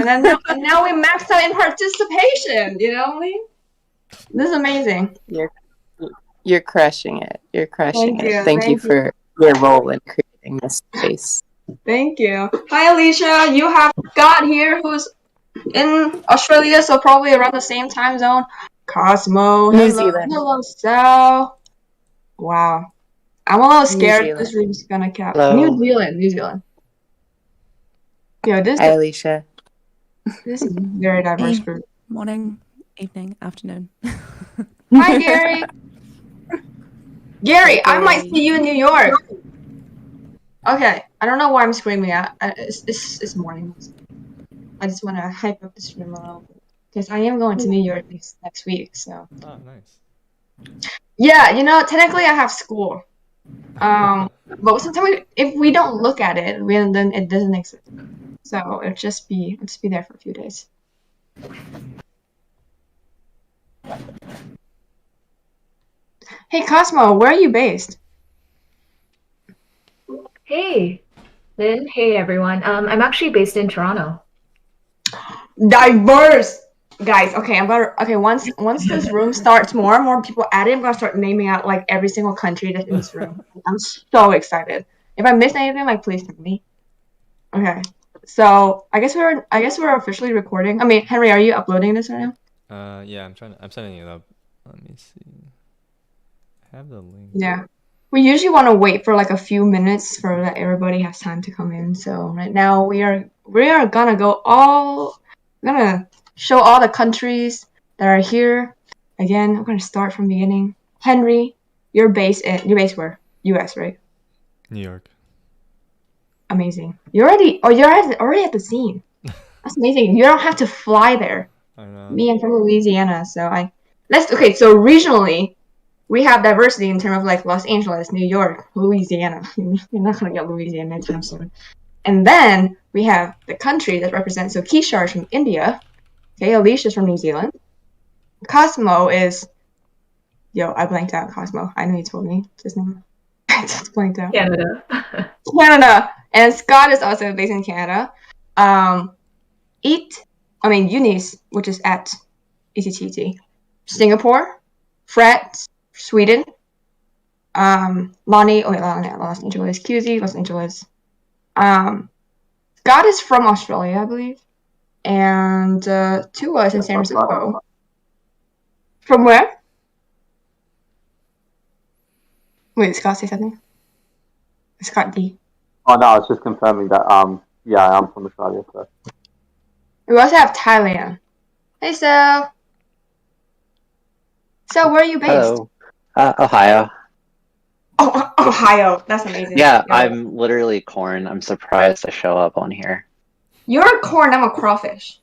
and now we maxed out in participation. You know what I mean? This is amazing. You're crushing it. You're crushing Thank it. you. Thank you Thank you. for your role in creating this space. Thank you. Hi, Alicia. You have Scott here, who's in Australia, so probably around the same time zone. Cosmo, New hello, Zealand. hello, Sal. Wow, I'm a little New scared this Zealand. room's gonna cap. New Hello. Zealand, New Zealand. Yeah, Hi, Alicia. this is a very diverse Hey, group. morning, evening, afternoon. Hi, Gary. Gary, Hey, I might Gary. see you in New York. Okay, I don't know why I'm screaming at. It's morning. I just want to hype up this room a little bit because I am going to New York next week. So Oh, nice. yeah, technically I have school. But sometimes if we don't look at it, then it doesn't exist. So it'll just be there for a few days. Hey Cosmo, where are you based? Hey, Lynn. Hey, everyone. I'm actually based in Toronto. Diverse, guys. Okay, once this room starts, more and more people add it. I'm gonna start naming out like every single country that's in this room. I'm so excited. If I missed anything, like please tell me. Okay, so I guess we're officially recording. I mean, Henry, are you uploading this right now? Yeah, I'm setting it up. Let me see. I have the link. Yeah. We usually want to wait for like a few minutes for that everybody has time to come in. So right now we are gonna show all the countries that are here. Again, I'm gonna start from the beginning. Henry, you're based where? US, right? New York. Amazing. You're already at the scene. That's amazing. You don't have to fly there. I know. Me, I'm from Louisiana, so so regionally we have diversity in terms of like Los Angeles, New York, Louisiana. You're not gonna get Louisiana anytime soon. And then we have the country that represents. So Keisha is from India. Okay, Alicia's from New Zealand. Cosmo is. Yo, I blanked out Cosmo. I know you told me just now. I just blanked out. Canada. Canada. And Scott is also based in Canada. Eunice, which is at ECTT. Singapore. Fred, Sweden. Lonnie, Los Angeles. QZ, Los Angeles. Scott is from Australia, I believe. And Tua is in San Francisco. From where? Wait, Scott say something? Scott D. Oh no, I was just confirming that. Yeah, I'm from Australia. So. We also have Thailand. Hey, Sal. So, where are you based? Hello. Ohio. Oh, Ohio. That's amazing. Yeah, I'm literally corn. I'm surprised to show up on here. You're a corn. I'm a crawfish.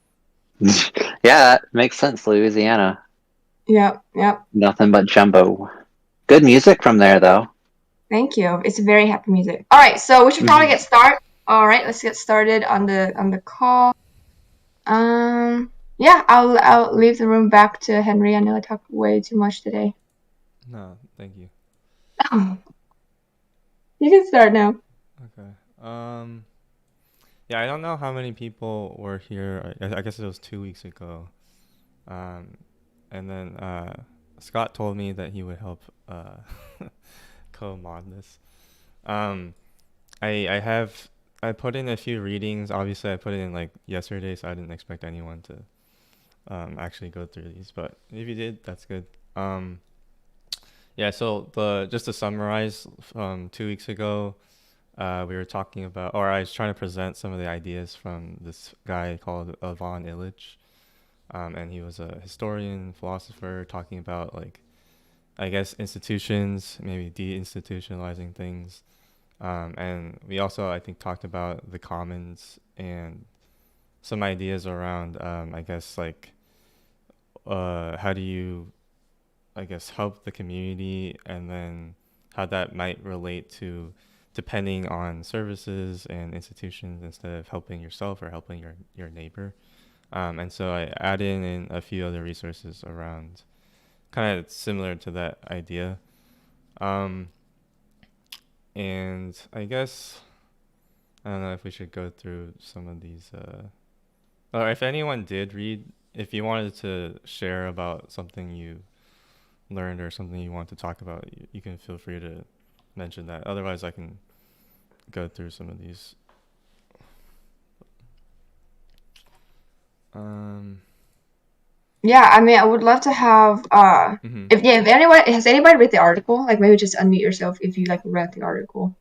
Yeah, that makes sense. Louisiana. Yep. Nothing but jumbo. Good music from there, though. Thank you. It's very happy music. All right, so we should probably get started. All right, let's get started on the call. Yeah, I'll leave the room back to Henry. I know I talked way too much today. No, thank you. You can start now. Okay. Yeah, I don't know how many people were here. I guess it was 2 weeks ago. And then Scott told me that he would help co-mod this. I put in a few readings. Obviously, I put it in like yesterday, so I didn't expect anyone to actually go through these. But if you did, that's good. Yeah. So just to summarize, 2 weeks ago, we were talking about, or I was trying to present some of the ideas from this guy called Ivan Illich, and he was a historian, philosopher, talking about like, I guess, institutions, maybe deinstitutionalizing things. And we also, I think, talked about the commons and some ideas around, I guess, like, how do you, I guess, help the community, and then how that might relate to depending on services and institutions instead of helping yourself or helping your neighbor. And so I added in a few other resources around kind of similar to that idea. And I guess, I don't know if we should go through some of these Or if anyone did read, if you wanted to share about something you learned or something you want to talk about, you can feel free to mention that. Otherwise, I can go through some of these. Yeah, I mean, I would love to have Mhm. if anyone has anybody read the article, like maybe just unmute yourself if you like read the article.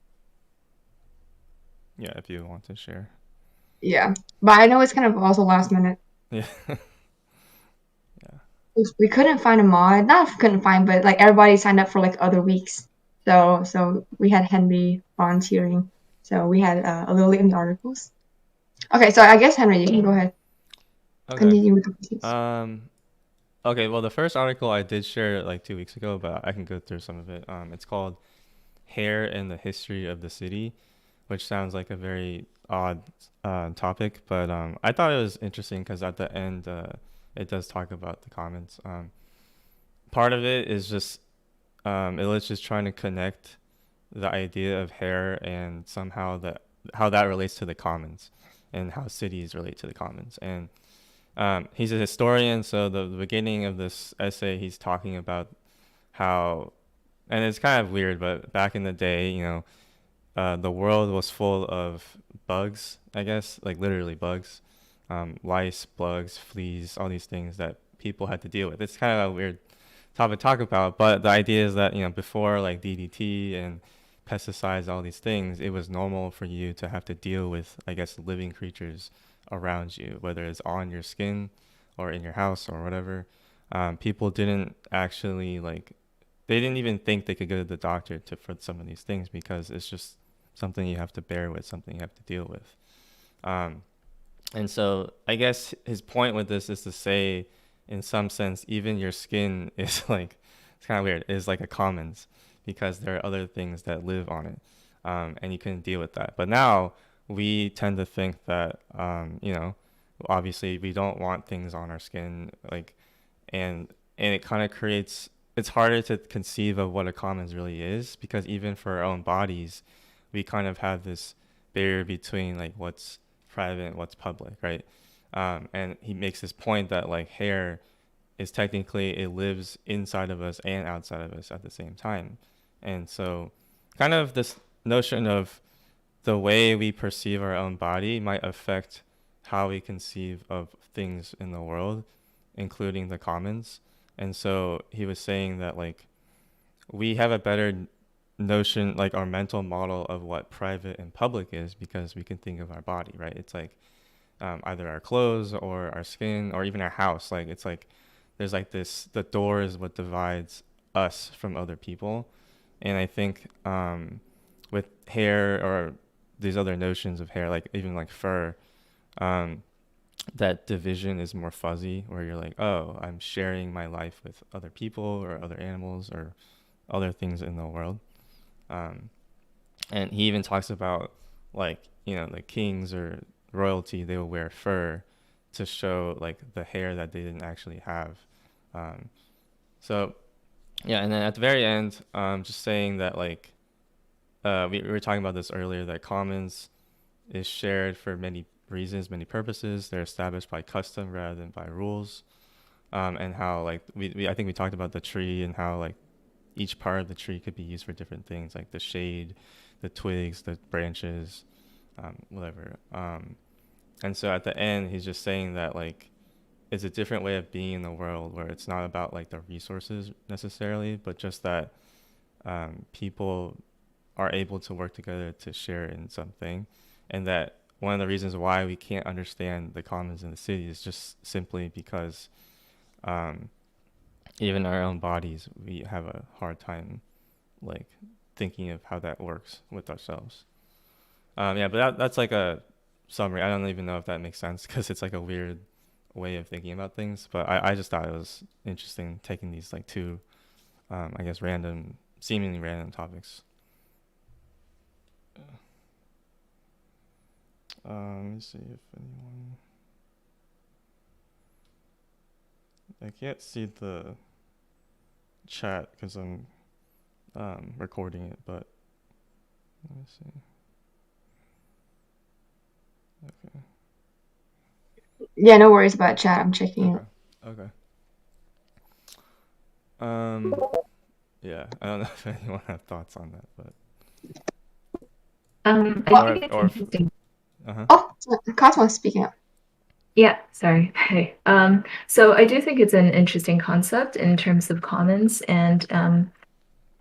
Yeah, if you want to share. Yeah, but I know it's kind of also last minute. Yeah. We couldn't find a mod. Not couldn't find, but like everybody signed up for like other weeks. So we had Henry volunteering. So we had a little late in the articles. Okay, so I guess Henry, you can go ahead. Okay. Continue with the pieces. Okay, well, the first article I did share like 2 weeks ago, but I can go through some of it. It's called Hair and the History of the City, which sounds like a very odd topic, but I thought it was interesting because at the end it does talk about the commons. Part of it is just it was just trying to connect the idea of hair and somehow how that relates to the commons and how cities relate to the commons. And he's a historian, so the beginning of this essay, he's talking about how, and it's kind of weird, but back in the day, the world was full of bugs, I guess, like literally bugs, lice, bugs, fleas, all these things that people had to deal with. It's kind of a weird topic to talk about, but the idea is that, before like DDT and pesticides, all these things, it was normal for you to have to deal with, I guess, living creatures around you, whether it's on your skin or in your house or whatever. People didn't actually they didn't even think they could go to the doctor for some of these things because it's just something you have to bear with, something you have to deal with. And so I guess his point with this is to say, in some sense, even your skin is it's kind of weird, is like a commons because there are other things that live on it. And you couldn't deal with that. But now we tend to think that, obviously we don't want things on our skin, and it kind of creates, it's harder to conceive of what a commons really is because even for our own bodies, we kind of have this barrier between what's private and what's public, right? And he makes this point that hair is technically, it lives inside of us and outside of us at the same time. And so kind of this notion of the way we perceive our own body might affect how we conceive of things in the world, including the commons. And so he was saying that we have a better notion, our mental model of what private and public is because we can think of our body, right? It's either our clothes or our skin or even our house. There's the door is what divides us from other people. And I think with hair or these other notions of hair, even fur, that division is more fuzzy where you're oh, I'm sharing my life with other people or other animals or other things in the world. And he even talks about the kings or royalty, they will wear fur to show the hair that they didn't actually have. So yeah, and then at the very end, just saying that we were talking about this earlier, that commons is shared for many reasons, many purposes. They're established by custom rather than by rules. And how I think we talked about the tree and how each part of the tree could be used for different things, like the shade, the twigs, the branches, whatever. And so at the end, he's just saying that it's a different way of being in the world where it's not about the resources necessarily, but just that people are able to work together to share in something. And that one of the reasons why we can't understand the commons in the city is just simply because even our own bodies, we have a hard time thinking of how that works with ourselves. Yeah, but that's a summary. I don't even know if that makes sense because it's a weird way of thinking about things, but I just thought it was interesting taking these two I guess seemingly random topics. Let me see if anyone, I can't see the chat because I'm recording it, but let me see. Okay. Yeah, no worries about chat. I'm checking it. Okay. Yeah, I don't know if anyone have thoughts on that, but I think it's or interesting. Oh, Cosmo's speaking up. Yeah, sorry. Hey. So I do think it's an interesting concept in terms of commons and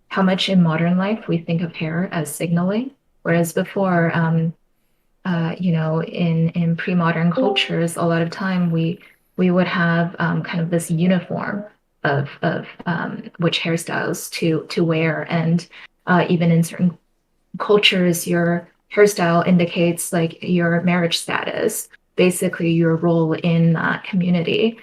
how much in modern life we think of hair as signaling, whereas before, in pre-modern cultures, a lot of time we would have kind of this uniform of which hairstyles to wear, and even in certain cultures, your hairstyle indicates like your marriage status, basically your role in that community.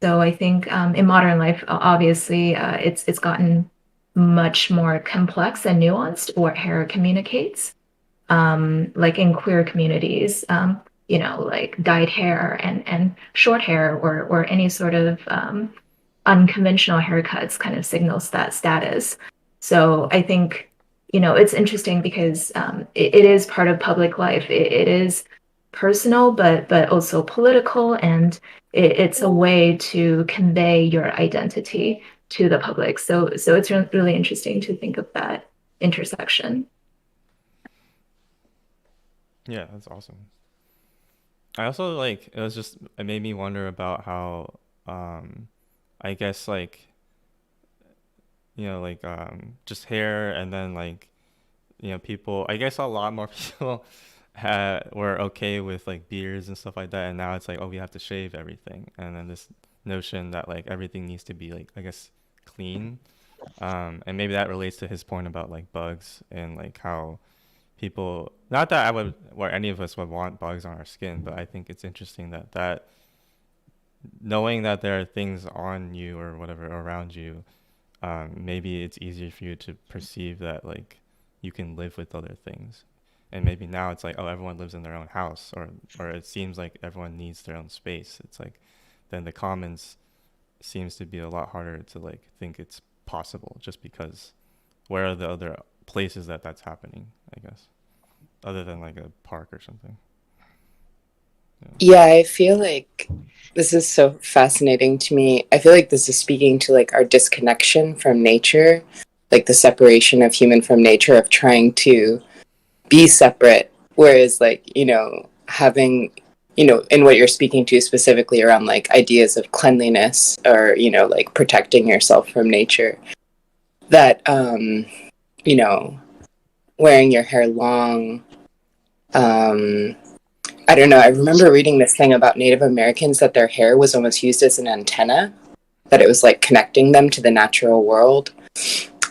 So I think in modern life, obviously, it's gotten much more complex and nuanced what hair communicates. Like in queer communities, like dyed hair and short hair or any sort of unconventional haircuts kind of signals that status. So I think, it's interesting because it is part of public life. It is personal, but also political, and it's a way to convey your identity to the public. So it's really interesting to think of that intersection. yeah, that's awesome. I also like it made me wonder about how I guess like just hair, and then like people, I guess a lot more people were okay with like beards and stuff like that, and now it's like, oh, we have to shave everything, and then this notion that like everything needs to be like, I guess, clean. And maybe that relates to his point about like bugs, and like how people, not that I would, or any of us would want bugs on our skin, but I think it's interesting that knowing that there are things on you or whatever around you, maybe it's easier for you to perceive that like you can live with other things. And maybe now it's like, oh, everyone lives in their own house, or it seems like everyone needs their own space. It's like, then the commons seems to be a lot harder to like think it's possible, just because where are the other places that's happening, I guess, other than like a park or something. Yeah, I feel like this is so fascinating to me. I feel like this is speaking to like our disconnection from nature, like the separation of human from nature, of trying to be separate. Whereas like, having, in what you're speaking to specifically around like ideas of cleanliness, or, like protecting yourself from nature, that, wearing your hair long, I don't know. I remember reading this thing about Native Americans, that their hair was almost used as an antenna, that it was like connecting them to the natural world.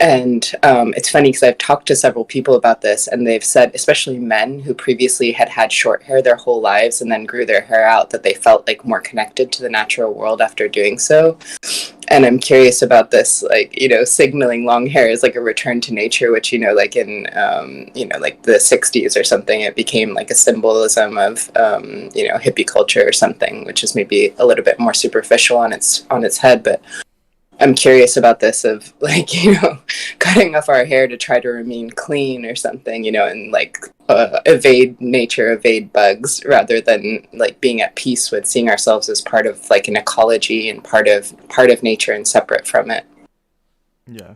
And it's funny because I've talked to several people about this, and they've said, especially men who previously had short hair their whole lives and then grew their hair out, that they felt like more connected to the natural world after doing so. And I'm curious about this, like, signaling long hair is like a return to nature, which, like in, like the 60s or something, it became like a symbolism of, hippie culture or something, which is maybe a little bit more superficial on its head. But I'm curious about this of like, cutting off our hair to try to remain clean or something, and like evade nature, evade bugs, rather than like being at peace with seeing ourselves as part of like an ecology and part of nature and separate from it. Yeah.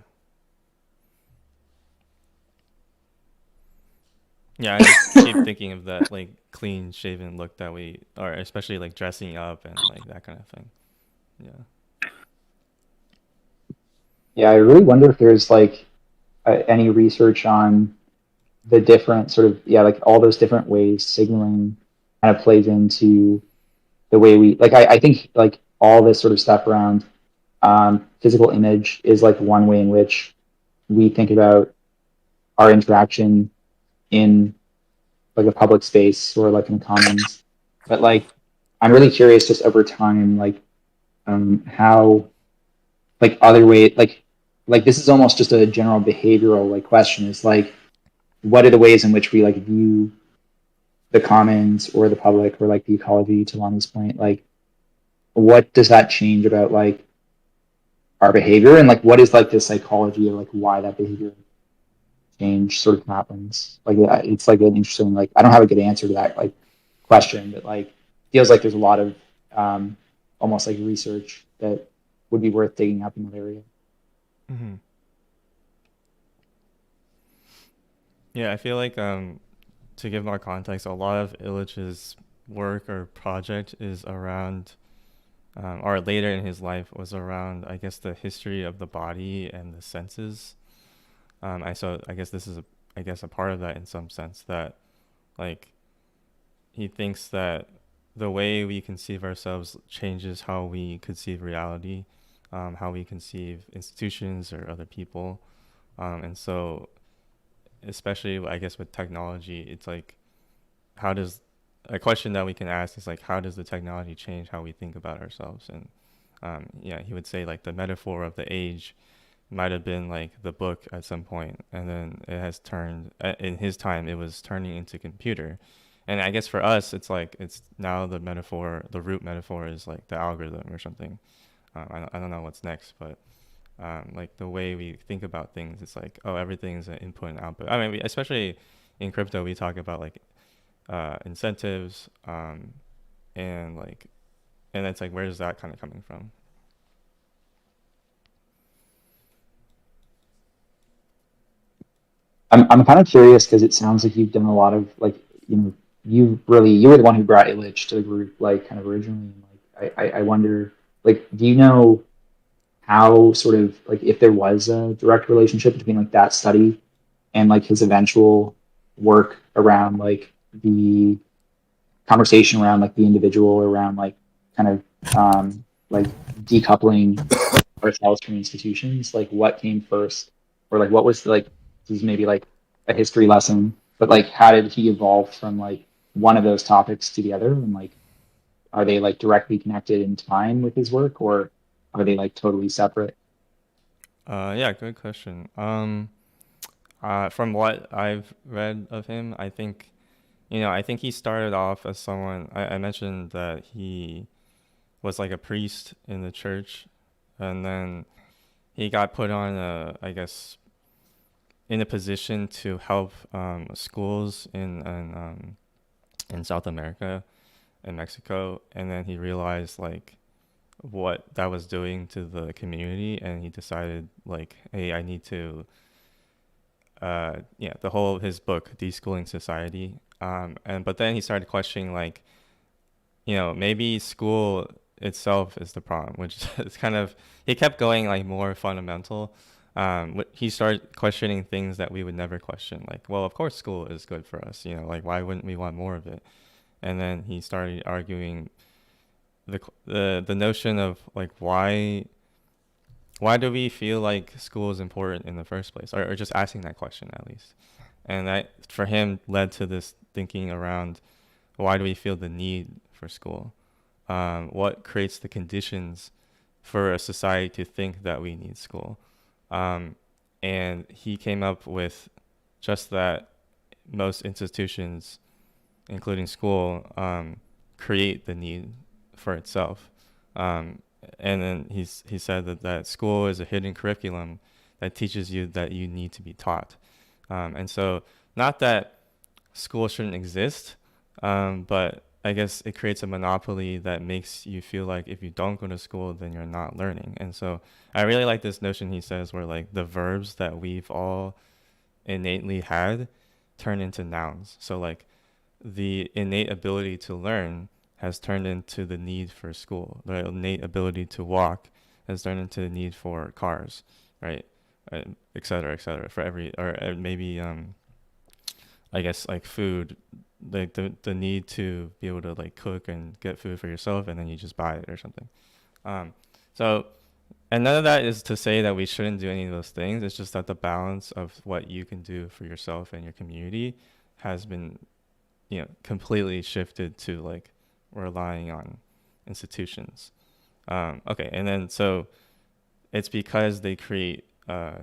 Yeah, I just keep thinking of that like clean shaven look that we, or especially like dressing up and like that kind of thing. Yeah. Yeah, I really wonder if there's like any research on the different sort of, like all those different ways signaling kind of plays into the way we, like, I think like all this sort of stuff around physical image is like one way in which we think about our interaction in like a public space or like in commons. But like, I'm really curious just over time, like how like other way, like this is almost just a general behavioral like question, is like, what are the ways in which we like view the commons or the public or like the ecology, to Lonnie's point? Like, what does that change about like our behavior, and like what is like the psychology of like why that behavior change sort of happens? Like, it's like an interesting, like, I don't have a good answer to that like question, but like feels like there's a lot of almost like research that would be worth digging up in that area. Mm-hmm. Yeah, I feel like to give more context, a lot of Illich's work or project is around, or later in his life was around, I guess, the history of the body and the senses. I guess this is a part of that in some sense, that like he thinks that the way we conceive ourselves changes how we conceive reality, how we conceive institutions or other people, and so especially I guess with technology, it's like how does a question that we can ask is like how does the technology change how we think about ourselves? And yeah, he would say like the metaphor of the age might have been like the book at some point, and then it has turned in his time it was turning into computer. And I guess for us it's like it's now the metaphor, the root metaphor is like the algorithm or something. I don't know what's next, but like the way we think about things, it's like, oh, everything's an input and output. I mean, especially in crypto, we talk about like incentives, and like, and it's like, where is that kind of coming from? I'm kind of curious because it sounds like you've done a lot of like, you were the one who brought Illich to the group, like kind of originally. Like I wonder, like, do you know how sort of like if there was a direct relationship between like that study and like his eventual work around like the conversation around like the individual, around like kind of like decoupling ourselves from institutions, like what came first, or like what was like, this is maybe like a history lesson, but like how did he evolve from like one of those topics to the other, and like are they like directly connected in time with his work, or are they like totally separate? Yeah, good question. From what I've read of him, I think, I think he started off as someone, I mentioned that he was like a priest in the church, and then he got put on I guess, in a position to help schools in South America and Mexico, and then he realized like what that was doing to the community, and he decided like, hey, I need to yeah, the whole his book Deschooling Society, and but then he started questioning like, maybe school itself is the problem, which is kind of, he kept going like more fundamental. He started questioning things that we would never question, like, well, of course school is good for us, like why wouldn't we want more of it? And then he started arguing the notion of like why do we feel like school is important in the first place, or just asking that question at least. And that for him led to this thinking around why do we feel the need for school, what creates the conditions for a society to think that we need school, and he came up with just that most institutions, including school, create the need for itself. And then he said that school is a hidden curriculum that teaches you that you need to be taught. And so not that school shouldn't exist, but I guess it creates a monopoly that makes you feel like if you don't go to school, then you're not learning. And so I really like this notion he says where like the verbs that we've all innately had turn into nouns. So like the innate ability to learn has turned into the need for school. The innate ability to walk has turned into the need for cars, right? Et cetera, for every, or maybe, I guess like food, like the need to be able to like cook and get food for yourself, and then you just buy it or something. So, and none of that is to say that we shouldn't do any of those things. It's just that the balance of what you can do for yourself and your community has been, completely shifted to like relying on institutions. Okay, and then so it's because they create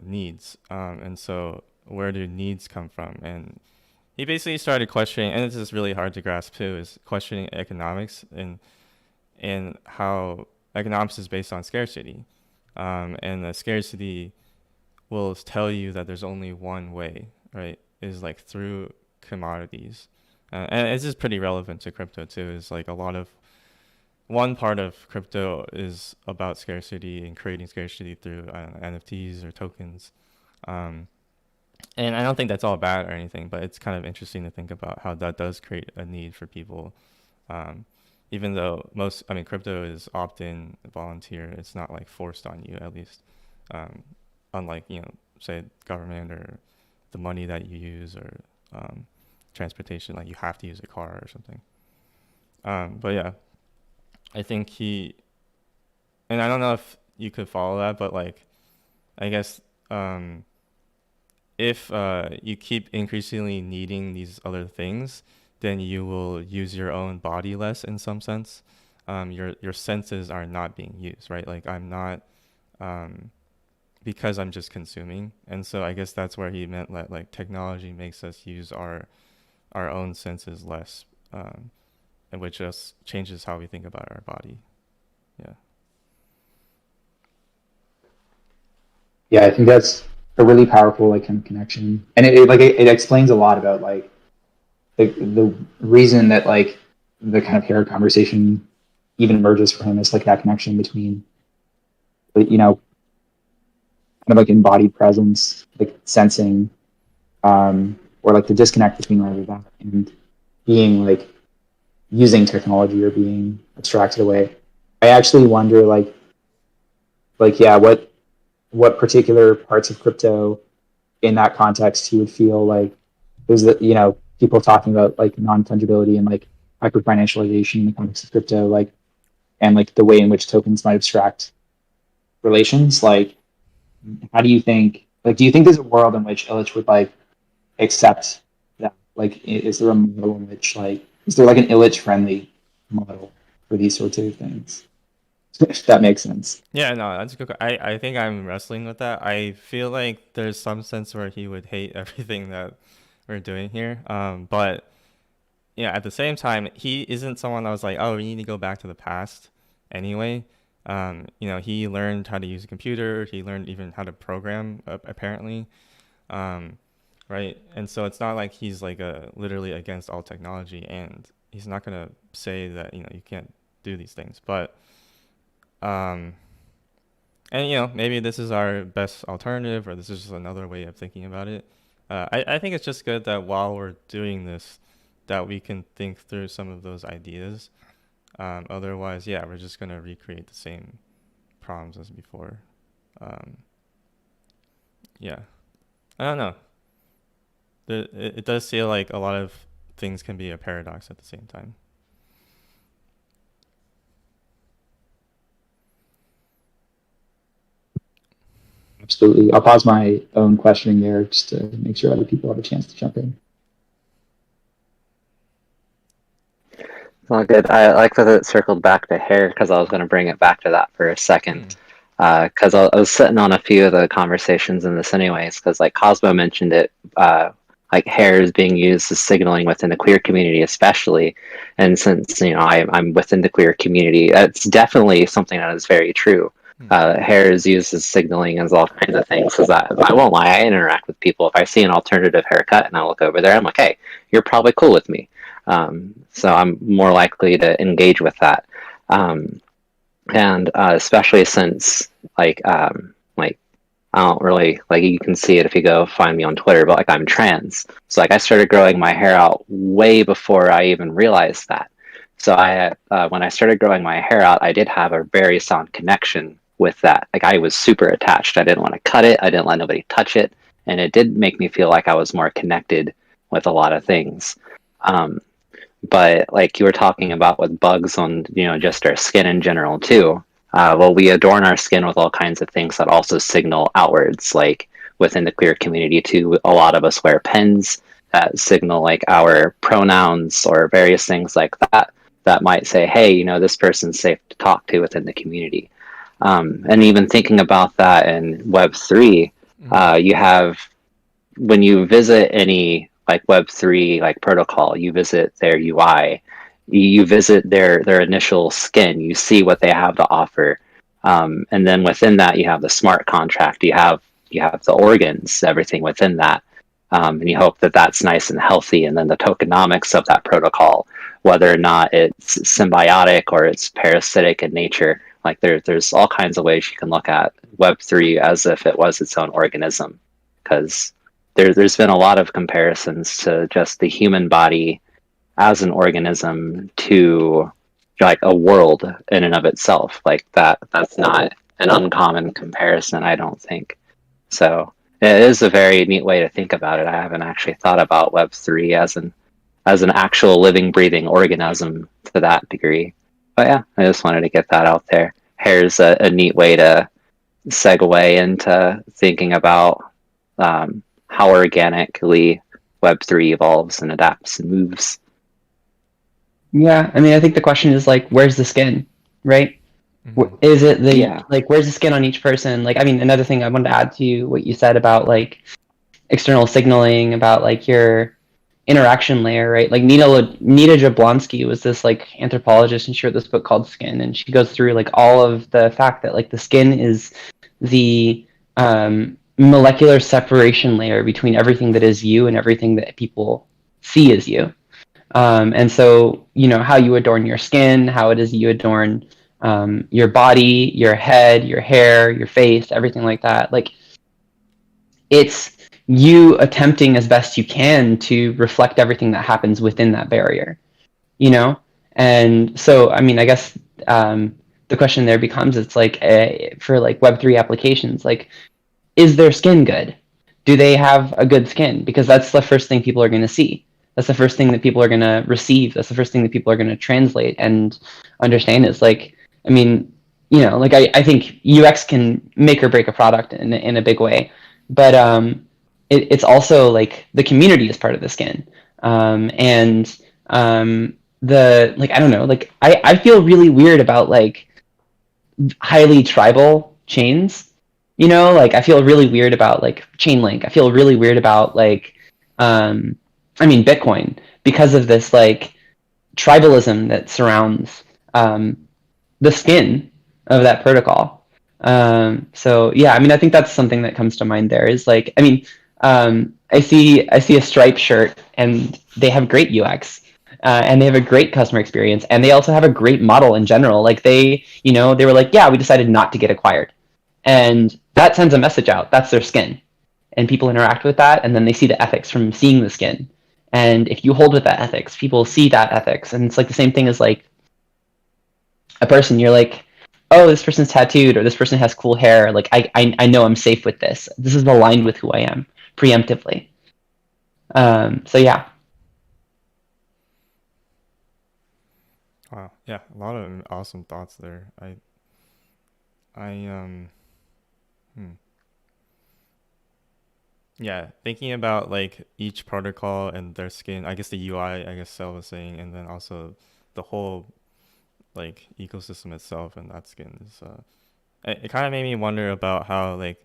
needs, and so where do needs come from? And he basically started questioning, and this is really hard to grasp too, is questioning economics and how economics is based on scarcity, and the scarcity will tell you that there's only one way, right? Is like through commodities. And this is pretty relevant to crypto too, is like a lot of one part of crypto is about scarcity and creating scarcity through NFTs or tokens. And I don't think that's all bad or anything, but it's kind of interesting to think about how that does create a need for people. Even though crypto is opt-in, volunteer, it's not like forced on you, at least. Unlike, say government or the money that you use, or transportation, like you have to use a car or something. But yeah, I think and I don't know if you could follow that, but like, I guess if you keep increasingly needing these other things, then you will use your own body less in some sense. Your senses are not being used, right? Like I'm not, because I'm just consuming. And so I guess that's where he meant that like technology makes us use our own senses less, and which just changes how we think about our body. Yeah. Yeah, I think that's a really powerful like kind of connection, and it explains a lot about like the reason that like the kind of hair conversation even emerges for him is like that connection between kind of like embodied presence, like sensing, or like the disconnect between all of that and being like using technology or being abstracted away. I actually wonder what particular parts of crypto in that context he would feel like there's people talking about like non-fungibility and like hyper-financialization in the context of crypto, like, and like the way in which tokens might abstract relations. Like, how do you think, like, do you think there's a world in which Illich would like accept that? Like, is there a model in which like, is there like an Illich friendly model for these sorts of things? If that makes sense. Yeah, no, that's a good. I think I'm wrestling with that. I feel like there's some sense where he would hate everything that we're doing here. But yeah, at the same time, he isn't someone that was like, oh, we need to go back to the past anyway. He learned how to use a computer. He learned even how to program, apparently. Right. And so it's not like he's like literally against all technology, and he's not going to say that, you can't do these things. But and maybe this is our best alternative, or this is just another way of thinking about it. I think it's just good that while we're doing this, that we can think through some of those ideas. Otherwise, yeah, we're just going to recreate the same problems as before. Yeah, I don't know. It does feel like a lot of things can be a paradox at the same time. Absolutely. I'll pause my own questioning there just to make sure other people have a chance to jump in. Well, good. I like that it circled back to hair, because I was going to bring it back to that for a second. Because I was sitting on a few of the conversations in this anyways, because like Cosmo mentioned it, like hair is being used as signaling within the queer community especially. And since, I'm within the queer community, it's definitely something that is very true. Hair is used as signaling as all kinds of things. Because I won't lie, I interact with people. If I see an alternative haircut and I look over there, I'm like, hey, you're probably cool with me. So I'm more likely to engage with that. And especially since I don't really, like, you can see it if you go find me on Twitter, but like I'm trans. So like I started growing my hair out way before I even realized that. So when I started growing my hair out, I did have a very sound connection with that. Like I was super attached. I didn't want to cut it. I didn't let nobody touch it. And it did make me feel like I was more connected with a lot of things. But like you were talking about with bugs on, just our skin in general too. Well, we adorn our skin with all kinds of things that also signal outwards. Like within the queer community too, a lot of us wear pens that signal like our pronouns or various things like that might say, hey, this person's safe to talk to within the community. And even thinking about that in Web3, you have, when you visit any like Web3 like protocol, you visit their UI, you visit their initial skin, you see what they have to offer, and then within that you have the smart contract, you have the organs, everything within that, and you hope that that's nice and healthy, and then the tokenomics of that protocol whether or not it's symbiotic or it's parasitic in nature. Like there's all kinds of ways you can look at Web3 as if it was its own organism, because there's been a lot of comparisons to just the human body as an organism to like a world in and of itself. Like that's not an uncommon comparison, I don't think. So it is a very neat way to think about it. I haven't actually thought about Web3 as an actual living, breathing organism to that degree. But yeah, I just wanted to get that out there. Hair's a neat way to segue into thinking about how organically Web3 evolves and adapts and moves. Yeah, I mean, I think the question is like, where's the skin, right? Is it like, where's the skin on each person? Like, I mean, another thing I wanted to add to what you said about like external signaling, about like your interaction layer, right? Like Nita Jablonski was this like anthropologist, and she wrote this book called Skin, and she goes through like all of the fact that like the skin is the molecular separation layer between everything that is you and everything that people see as you. And so, you know, how you adorn your skin, how it is you adorn your body, your head, your hair, your face, everything like that. Like, it's you attempting as best you can to reflect everything that happens within that barrier, you know? And so, I mean, I guess the question there becomes, it's like, for like Web3 applications, like, is their skin good? Do they have a good skin? Because that's the first thing people are going to see. That's the first thing that people are going to receive. That's the first thing that people are going to translate and understand. Is like, I mean, you know, like I think UX can make or break a product in a big way, but it's also like the community is part of the skin, and the like, I don't know, like I feel really weird about like highly tribal chains, you know, like I feel really weird about like Chainlink. I feel really weird about like I mean, Bitcoin, because of this like tribalism that surrounds the skin of that protocol. So yeah, I mean, I think that's something that comes to mind there is like, I mean, I see a Stripe shirt and they have great UX. And they have a great customer experience, and they also have a great model in general. Like they, you know, they were like, yeah, we decided not to get acquired. And that sends a message out. That's their skin. And people interact with that, and then they see the ethics from seeing the skin. And if you hold with that ethics, people see that ethics. And it's like the same thing as like a person. You're like, oh, this person's tattooed, or this person has cool hair. Like I know I'm safe with this. This is aligned with who I am preemptively. So yeah. Wow. Yeah, a lot of awesome thoughts there. Yeah, thinking about like each protocol and their skin, I guess the UI, I guess Sel was saying, and then also the whole like ecosystem itself and that skin is it kind of made me wonder about how like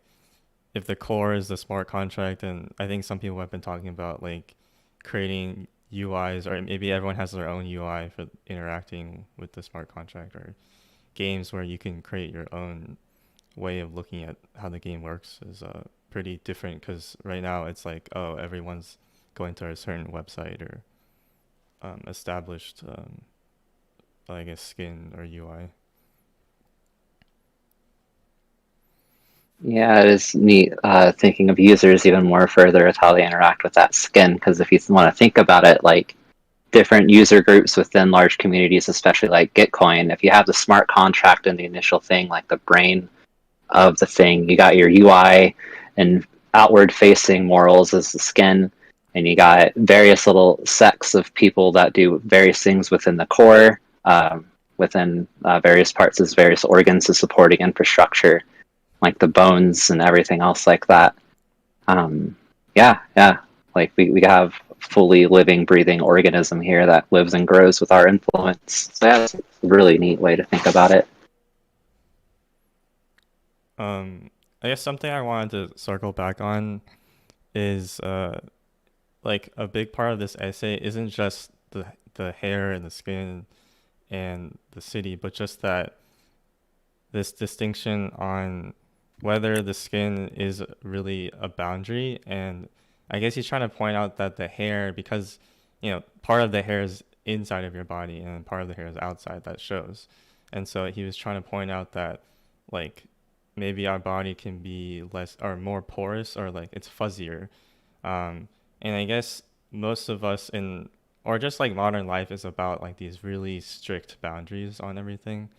if the core is the smart contract, and I think some people have been talking about like creating UIs, or maybe everyone has their own UI for interacting with the smart contract, or games where you can create your own way of looking at how the game works is pretty different, because right now it's like, oh, everyone's going to a certain website or established I guess skin or UI. Yeah, it is neat thinking of users even more further with how they interact with that skin, because if you want to think about it, like different user groups within large communities, especially like Gitcoin, if you have the smart contract in the initial thing, like the brain of the thing, you got your UI and outward facing morals as the skin, and you got various little sects of people that do various things within the core, within various parts as various organs of supporting infrastructure, like the bones and everything else like that. Yeah, like we have fully living, breathing organism here that lives and grows with our influence. So yeah, it's a really neat way to think about it. I guess something I wanted to circle back on is like a big part of this essay isn't just the hair and the skin and the city, but just that this distinction on whether the skin is really a boundary. And I guess he's trying to point out that the hair, because, you know, part of the hair inside of your body, and part of the hair is outside that shows. And so he was trying to point out that like maybe our body can be less or more porous, or like it's fuzzier. And I guess most of us in, or just like modern life is about like these really strict boundaries on everything.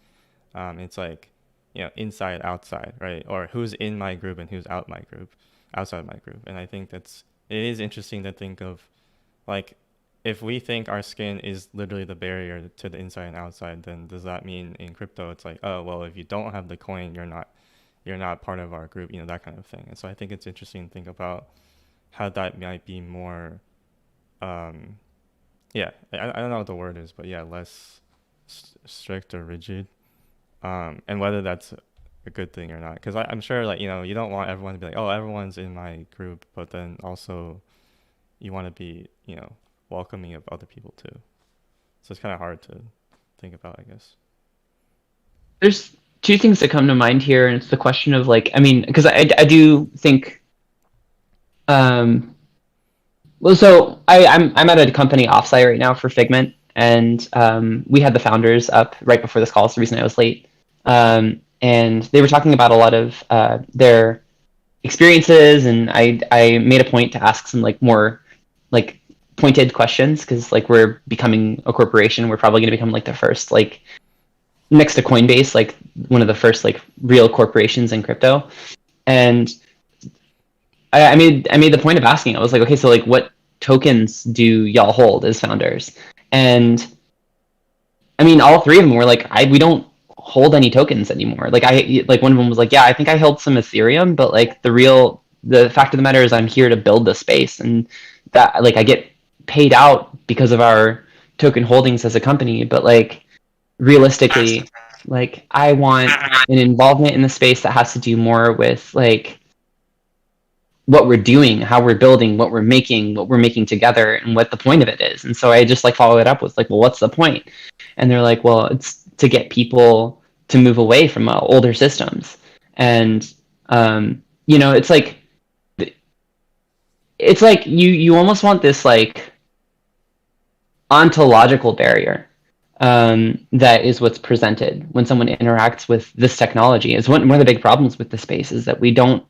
It's like, inside, outside, right? Or who's in my group and who's outside my group. And I think it is interesting to think of like, if we think our skin is literally the barrier to the inside and outside, then does that mean in crypto it's like, oh well, if you don't have the coin, you're not part of our group, that kind of thing. And so I think it's interesting to think about how that might be more, I don't know what the word is, but yeah, less strict or rigid, and whether that's a good thing or not. Because I'm sure, like, you don't want everyone to be like, oh, everyone's in my group, but then also you want to be, welcoming of other people too. So it's kind of hard to think about, I guess. There's two things that come to mind here, and it's the question of like, I mean, because I do think, well, so I'm at a company offsite right now for Figment, and we had the founders up right before this call. It's the reason I was late, and they were talking about a lot of their experiences, and I made a point to ask some like more like pointed questions, because like we're becoming a corporation. We're probably going to become like the first, like next to Coinbase, like one of the first like real corporations in crypto. And I made the point of asking. I was like, okay, so like what tokens do y'all hold as founders? And I mean, all three of them were like, we don't hold any tokens anymore. Like one of them was like, yeah, I think I held some Ethereum, but like the fact of the matter is I'm here to build the space, and that like I get paid out because of our token holdings as a company, but like realistically, like I want an involvement in the space that has to do more with like what we're doing, how we're building, what we're making together, and what the point of it is. And so I just like follow it up with like, well, what's the point? And they're like, well, it's to get people to move away from older systems. And it's like you almost want this like ontological barrier that is what's presented when someone interacts with this technology. Is one of the big problems with the space is that we don't.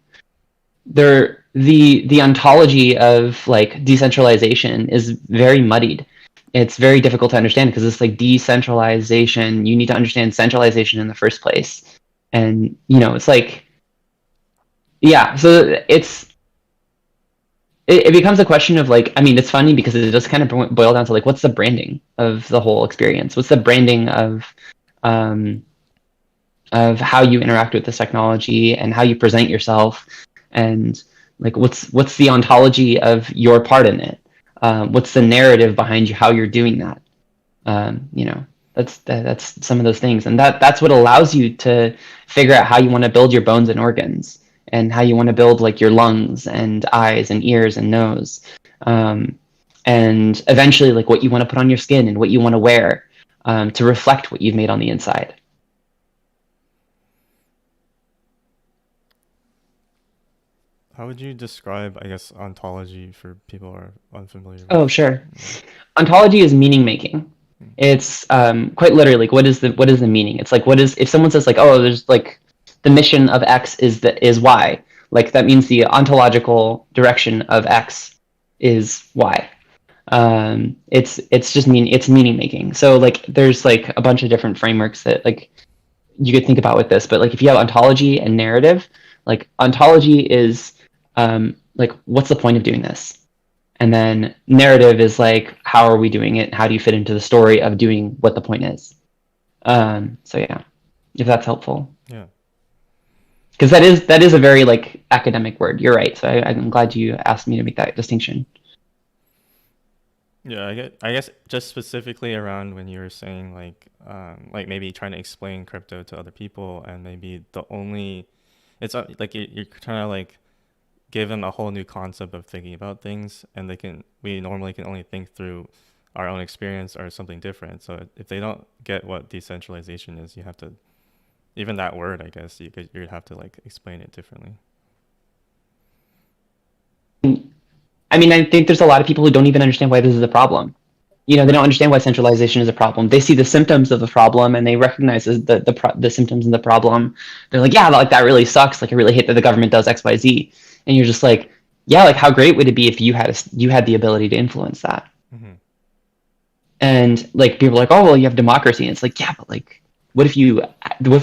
The ontology of like decentralization is very muddied. It's very difficult to understand because it's like decentralization. You need to understand centralization in the first place, and it's like, yeah. So it becomes a question of like, I mean, it's funny because it does kind of boil down to like, what's the branding of the whole experience? What's the branding of how you interact with this technology and how you present yourself, and like what's the ontology of your part in it? What's the narrative behind how you're doing that? That's some of those things, and that's what allows you to figure out how you want to build your bones and organs, and how you want to build like your lungs and eyes and ears and nose, and eventually like what you want to put on your skin and what you want to wear to reflect what you've made on the inside. How would you describe, I guess, ontology for people who are unfamiliar with Oh, sure. Ontology is meaning making. It's quite literally like, what is the meaning? It's like, if someone says like, oh, there's like the mission of X is Y, like that means the ontological direction of X is Y. It's meaning making. So like there's like a bunch of different frameworks that like you could think about with this, but like if you have ontology and narrative, like ontology is like what's the point of doing this? And then narrative is like, how are we doing it? How do you fit into the story of doing what the point is? So yeah, if that's helpful. Yeah. Because that is a very like academic word. You're right. So I'm glad you asked me to make that distinction. Yeah, I guess just specifically around when you were saying like maybe trying to explain crypto to other people, and maybe it's like you're trying to like give them a whole new concept of thinking about things, and we normally can only think through our own experience or something different. So if they don't get what decentralization is, you have to, even that word, I guess you'd have to like explain it differently. I mean, I think there's a lot of people who don't even understand why this is a problem. you know, they don't understand why centralization is a problem. They see the symptoms of the problem and they recognize the symptoms of the problem. They're like, yeah, like that really sucks. Like I really hate that the government does X, Y, Z. And you're just like, yeah, like how great would it be if you had the ability to influence that? Mm-hmm. And like people are like, oh well, you have democracy. And it's like, yeah, but like, what if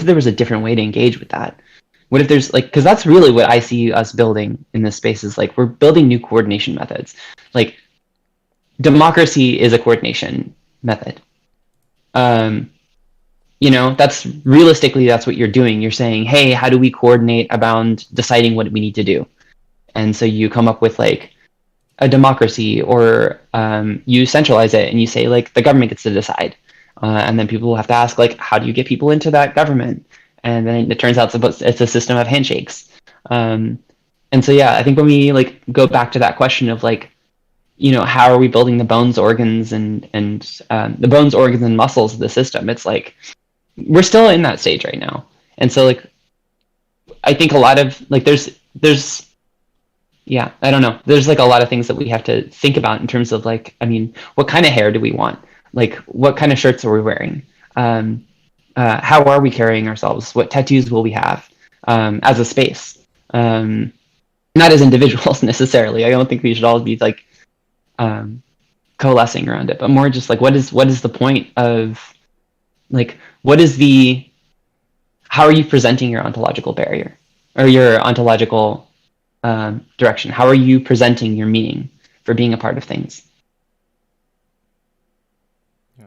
there was a different way to engage with that? What if there's like, because that's really what I see us building in this space is like we're building new coordination methods. Like democracy is a coordination method. You know, that's realistically that's what you're doing. You're saying, hey, how do we coordinate around deciding what we need to do? And so you come up with like a democracy, or you centralize it and you say like the government gets to decide, and then people will have to ask like, how do you get people into that government? And then it turns out it's a system of handshakes. And so yeah, I think when we like go back to that question of like, you know, how are we building the bones, organs, and the bones, organs, and muscles of the system? It's like we're still in that stage right now, and so like I think a lot of like there's yeah, I don't know. There's like a lot of things that we have to think about in terms of like, I mean, what kind of hair do we want? Like, what kind of shirts are we wearing? How are we carrying ourselves? What tattoos will we have as a space? Not as individuals necessarily. I don't think we should all be like coalescing around it, but more just like what is the point of like how are you presenting your ontological barrier or your ontological direction? How are you presenting your meaning for being a part of things? Yeah.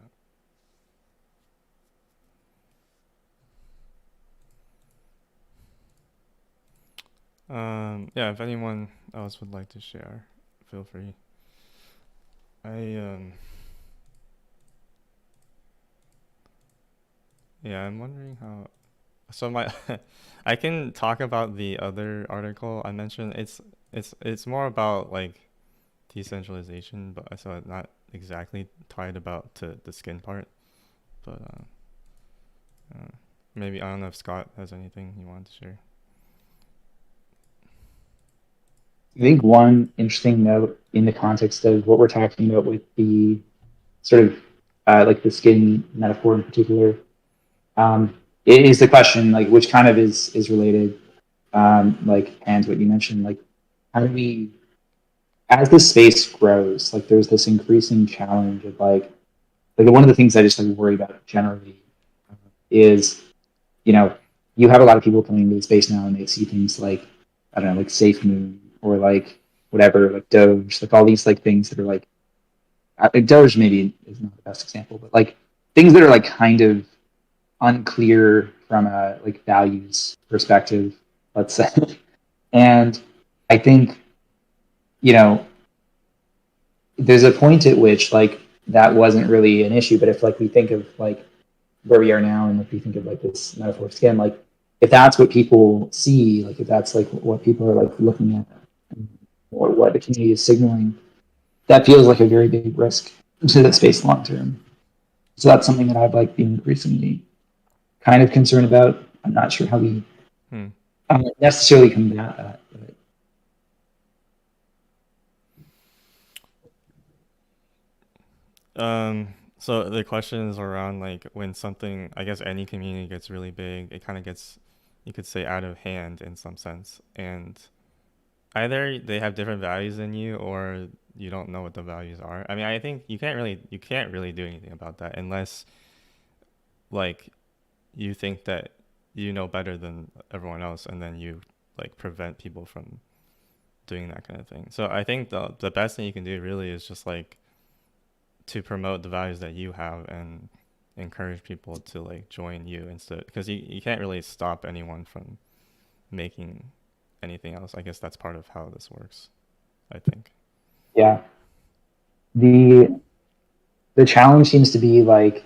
Yeah, if anyone else would like to share, feel free. Yeah, I'm wondering how. So my, I can talk about the other article I mentioned. It's more about like decentralization, but so not exactly tied about to the skin part. But maybe I don't know if Scott has anything he wanted to share. I think one interesting note in the context of what we're talking about with the sort of like the skin metaphor in particular, it is the question like which kind of is related, like and what you mentioned, like how do we, as the space grows, like there's this increasing challenge of like one of the things I just like worry about generally is, you know, you have a lot of people coming into the space now and they see things like, I don't know, like Safe Moon or like whatever, like Doge, like all these like things that are like Doge maybe is not the best example, but like things that are like kind of unclear from a like values perspective, let's say. And I think, you know, there's a point at which like that wasn't really an issue, but if like we think of like where we are now and if we think of like this metaphor of skin, like if that's what people see, like if that's like what people are like looking at or what the community is signaling, that feels like a very big risk to the space long term. So that's something that I've like been increasingly kind of concerned about. I'm not sure how we necessarily combat that. But. So the question is around like when something, I guess any community gets really big, it kind of gets, you could say, out of hand in some sense, and either they have different values than you or you don't know what the values are. I mean, I think you can't really do anything about that unless like you think that you know better than everyone else and then you like prevent people from doing that kind of thing. So I think the best thing you can do really is just like to promote the values that you have and encourage people to like join you instead, because you can't really stop anyone from making anything else. I guess that's part of how this works, I think. Yeah. The challenge seems to be like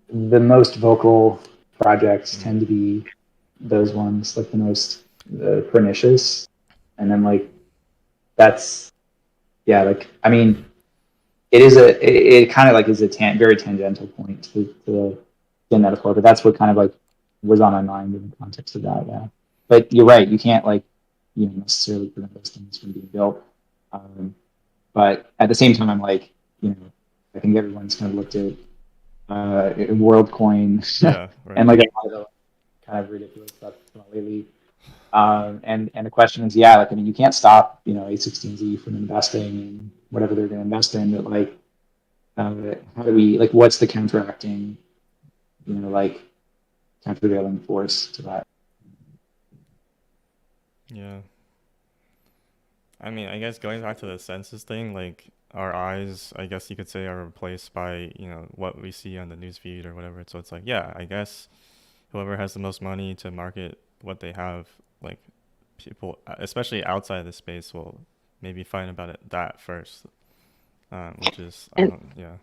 the most vocal projects tend to be those ones, like the most pernicious, and then like that's like I mean it kind of like is a very tangential point to the metaphor, but that's what kind of like was on my mind in the context of that. Yeah, but you're right, you can't like necessarily prevent those things from being built, but at the same time I'm like, I think everyone's kind of looked at WorldCoin Yeah, right. and like a lot of the kind of ridiculous stuff lately. And the question is, yeah, like, I mean, you can't stop, A16Z from investing in whatever they're going to invest in, but like, how do we, like, what's the counteracting, like, countervailing force to that? Yeah. I mean, I guess going back to the census thing, like our eyes, I guess you could say, are replaced by, what we see on the news feed or whatever. So it's like, yeah, I guess whoever has the most money to market what they have, like people, especially outside the space, will maybe find about that first, which is, yeah.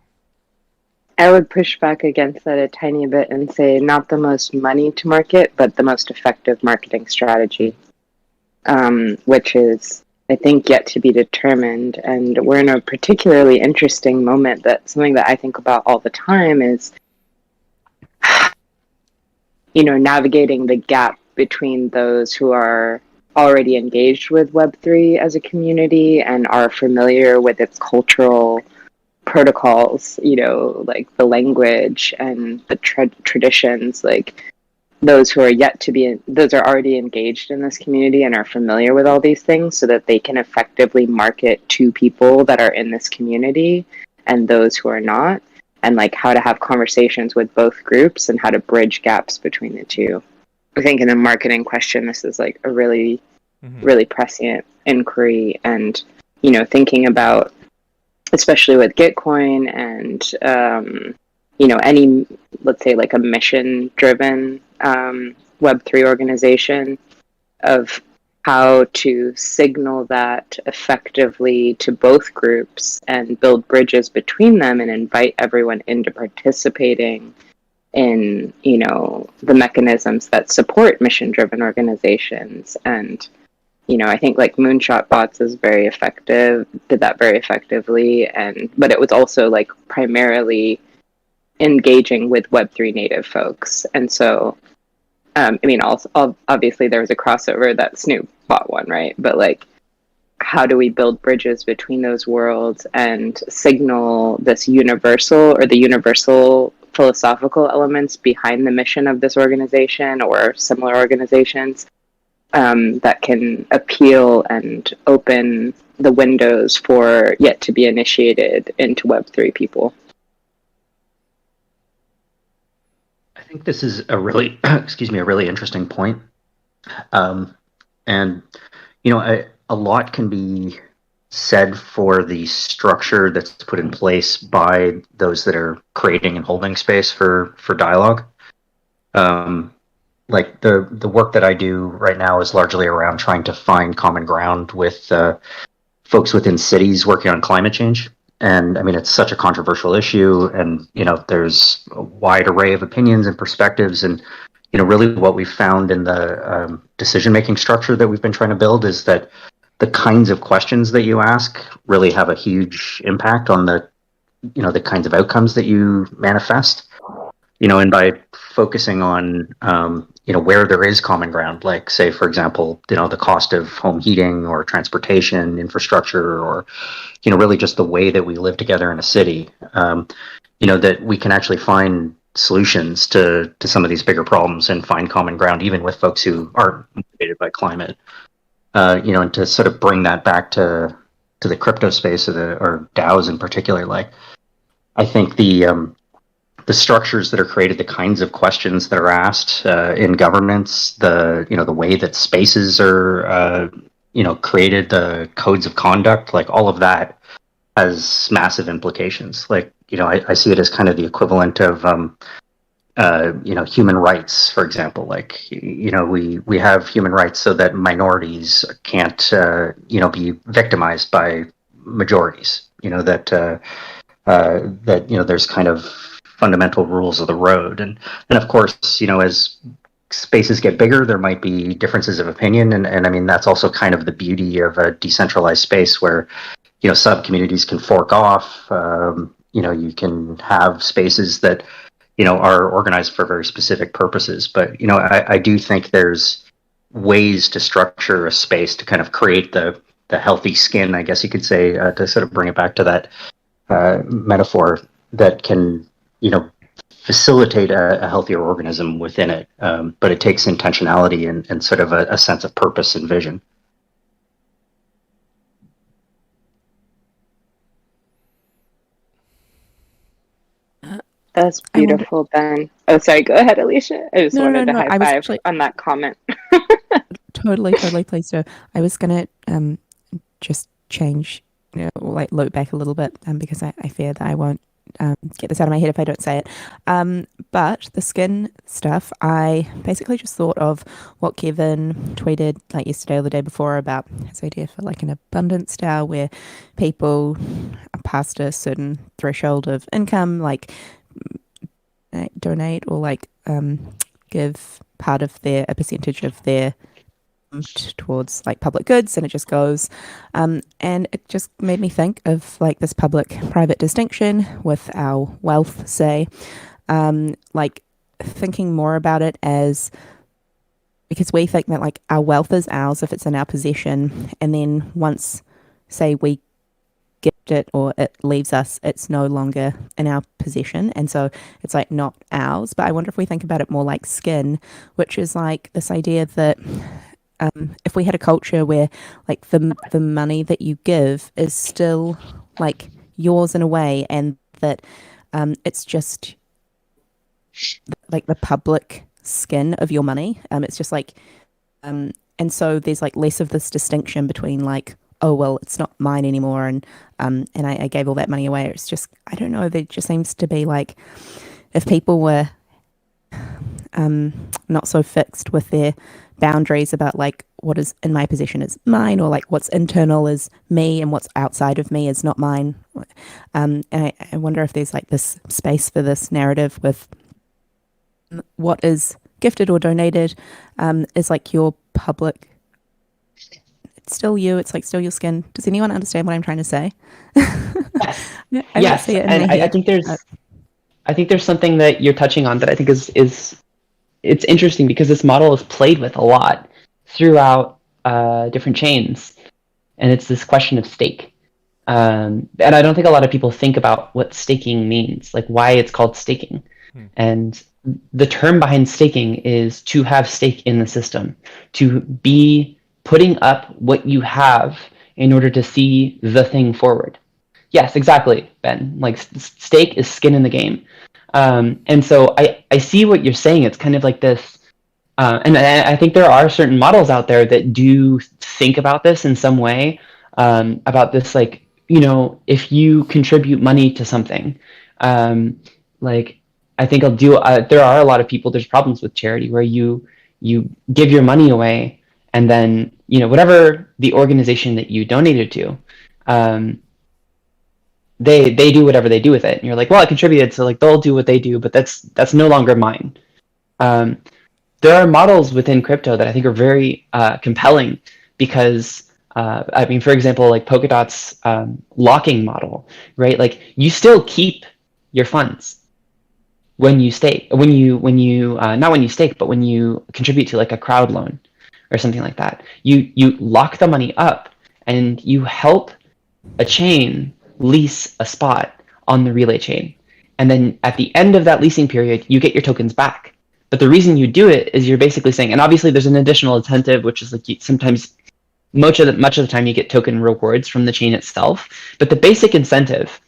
I would push back against that a tiny bit and say not the most money to market, but the most effective marketing strategy, which is, I think, yet to be determined. And we're in a particularly interesting moment that something that I think about all the time is, navigating the gap between those who are already engaged with Web3 as a community and are familiar with its cultural protocols, like the language and the traditions, like those who are those are already engaged in this community and are familiar with all these things so that they can effectively market to people that are in this community and those who are not, and like how to have conversations with both groups and how to bridge gaps between the two. I think in the marketing question, this is like a really, really prescient inquiry, and, thinking about, especially with Gitcoin and, any, let's say, like a mission-driven Web3 organization, of how to signal that effectively to both groups and build bridges between them and invite everyone into participating in, the mechanisms that support mission-driven organizations. And, I think like Moonshot Bots is very effective, did that very effectively, but it was also like primarily engaging with Web3 native folks. And so, also, obviously there was a crossover that Snoop bought one, right? But like, how do we build bridges between those worlds and signal this universal philosophical elements behind the mission of this organization or similar organizations, that can appeal and open the windows for yet to be initiated into Web3 people? I think this is a really, a really interesting point. And, a lot can be said for the structure that's put in place by those that are creating and holding space for dialogue. Like the work that I do right now is largely around trying to find common ground with folks within cities working on climate change. And I mean, it's such a controversial issue, and there's a wide array of opinions and perspectives. And really, what we've found in the decision-making structure that we've been trying to build is that the kinds of questions that you ask really have a huge impact on the kinds of outcomes that you manifest. And by focusing on where there is common ground, like say, for example, the cost of home heating or transportation infrastructure, or really just the way that we live together in a city, that we can actually find solutions to some of these bigger problems and find common ground even with folks who aren't motivated by climate. And to sort of bring that back to the crypto space or DAOs in particular, like I think the structures that are created, the kinds of questions that are asked in governments, the way that spaces are created, the codes of conduct, like all of that has massive implications. Like I see it as kind of the equivalent of human rights, for example. Like we have human rights so that minorities can't be victimized by majorities. That there's kind of fundamental rules of the road, and of course, as spaces get bigger, there might be differences of opinion, and I mean that's also kind of the beauty of a decentralized space where sub communities can fork off. You can have spaces that are organized for very specific purposes, but I do think there's ways to structure a space to kind of create the healthy skin, I guess you could say, to sort of bring it back to that metaphor that can, facilitate a healthier organism within it. But it takes intentionality and sort of a sense of purpose and vision. That's beautiful, Ben. Oh, sorry. Go ahead, Alicia. I just wanted to high five actually on that comment. totally pleased to. I was gonna just change, like loop back a little bit, because I fear that I won't get this out of my head if I don't say it. But the skin stuff, I basically just thought of what Kevin tweeted like yesterday or the day before about his idea for like an abundance DAO where people are past a certain threshold of income, like donate or like give part of a percentage of their towards like public goods, and it just goes and it just made me think of like this public private distinction with our wealth, say, like thinking more about it as, because we think that like our wealth is ours if it's in our possession, and then once say we gift it or it leaves us, it's no longer in our possession, and so it's like not ours. But I wonder if we think about it more like skin, which is like this idea that if we had a culture where like the money that you give is still like yours in a way, and that it's just like the public skin of your money, it's just like and so there's like less of this distinction between like, oh well, it's not mine anymore, and I gave all that money away. It's just, I don't know, there just seems to be like, if people were not so fixed with their boundaries about like what is in my possession is mine, or like what's internal is me and what's outside of me is not mine. And I wonder if there's like this space for this narrative with what is gifted or donated is like your public, it's still you, it's like still your skin. Does anyone understand what I'm trying to say? Yes, and I think there's something that you're touching on that I think is it's interesting, because this model is played with a lot throughout different chains, and it's this question of stake. And I don't think a lot of people think about what staking means, like why it's called staking. And the term behind staking is to have stake in the system, to be putting up what you have in order to see the thing forward. Yes, exactly, Ben. Like stake is skin in the game. And so I see what you're saying. It's kind of like this, and I think there are certain models out there that do think about this in some way, about this, like, if you contribute money to something, like I think there are a lot of people, there's problems with charity where you give your money away, and then, whatever the organization that you donated to, they do whatever they do with it, and you're like, well, I contributed, so like they'll do what they do, but that's no longer mine. There are models within crypto that I think are very compelling, because I mean, for example, like Polkadot's locking model, right? Like you still keep your funds when you stake, not when you stake, but when you contribute to like a crowd loan or something like that. You lock the money up, and you help a chain lease a spot on the relay chain, and then at the end of that leasing period you get your tokens back. But the reason you do it is you're basically saying, and obviously there's an additional incentive, which is like sometimes much of the time you get token rewards from the chain itself, but the basic incentive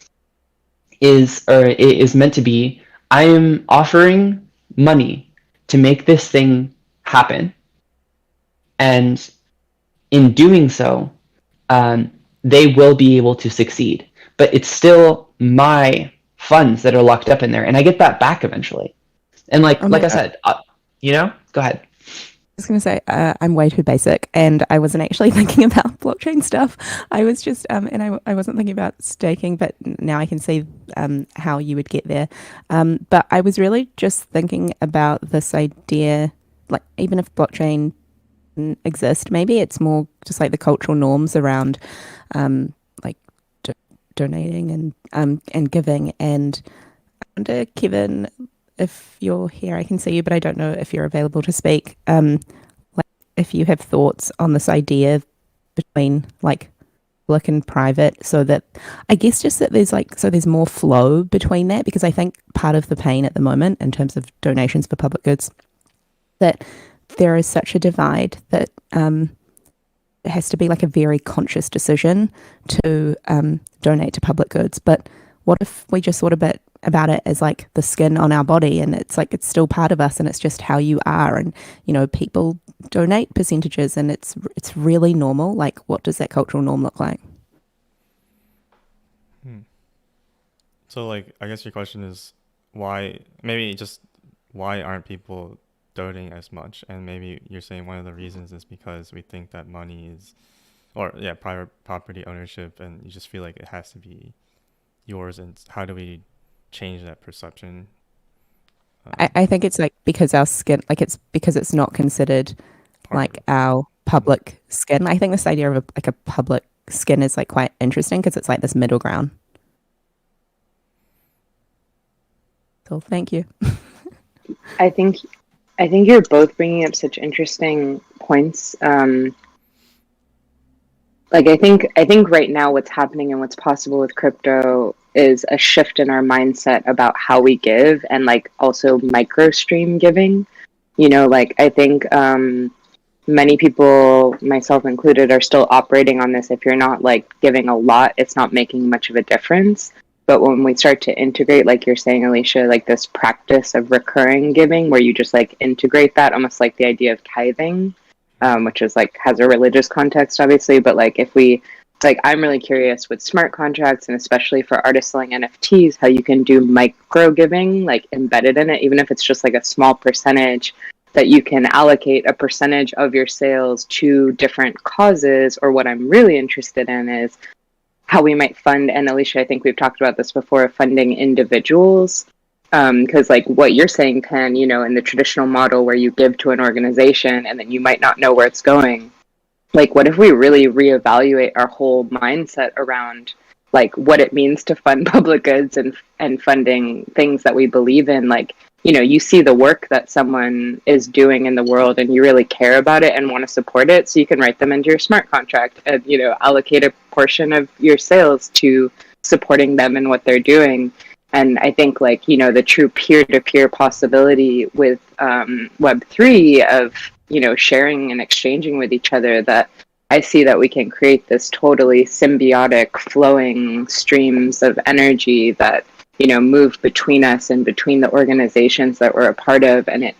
is meant to be, I am offering money to make this thing happen, and in doing so they will be able to succeed. But it's still my funds that are locked up in there, and I get that back eventually. And like I said, go ahead. I was going to say, I'm way too basic, and I wasn't actually thinking about blockchain stuff. I was just, and I wasn't thinking about staking, but now I can see how you would get there. But I was really just thinking about this idea, like even if blockchain didn't exist, maybe it's more just like the cultural norms around like donating and giving. And I wonder, Kevin, if you're here, I can see you, but I don't know if you're available to speak. Like if you have thoughts on this idea between like public and private, so that I guess just that there's more flow between that, because I think part of the pain at the moment in terms of donations for public goods, that there is such a divide that it has to be like a very conscious decision to donate to public goods. But what if we just thought a bit about it as like the skin on our body, and it's like it's still part of us, and it's just how you are, and people donate percentages, and it's really normal. Like, what does that cultural norm look like? So, like, I guess your question is why aren't people donating as much? And maybe you're saying one of the reasons is because we think that money is, private property ownership, and you just feel like it has to be yours. And how do we change that perception? I think it's like because our skin, like it's because it's not considered like our public skin. I think this idea of a public skin is like quite interesting because it's like this middle ground. So thank you. I think you're both bringing up such interesting points. Like I think right now what's happening and what's possible with crypto is a shift in our mindset about how we give, and like also micro stream giving. Like I think many people, myself included, are still operating on this. If you're not like giving a lot, it's not making much of a difference. But when we start to integrate, like you're saying, Alicia, like this practice of recurring giving, where you just like integrate that, almost like the idea of tithing, which is like has a religious context, obviously. But like if we, like, I'm really curious with smart contracts, and especially for artists selling NFTs, how you can do micro giving, like embedded in it, even if it's just like a small percentage, that you can allocate a percentage of your sales to different causes. Or what I'm really interested in is how we might fund, and Alicia, I think we've talked about this before, funding individuals. Because like what you're saying, Pen, in the traditional model where you give to an organization and then you might not know where it's going. Like, what if we really reevaluate our whole mindset around like what it means to fund public goods and funding things that we believe in? Like, you see the work that someone is doing in the world and you really care about it and want to support it, so you can write them into your smart contract and, allocate a portion of your sales to supporting them and what they're doing. And I think like, the true peer-to-peer possibility with Web3 of, sharing and exchanging with each other, that I see that we can create this totally symbiotic flowing streams of energy that, move between us and between the organizations that we're a part of. And it,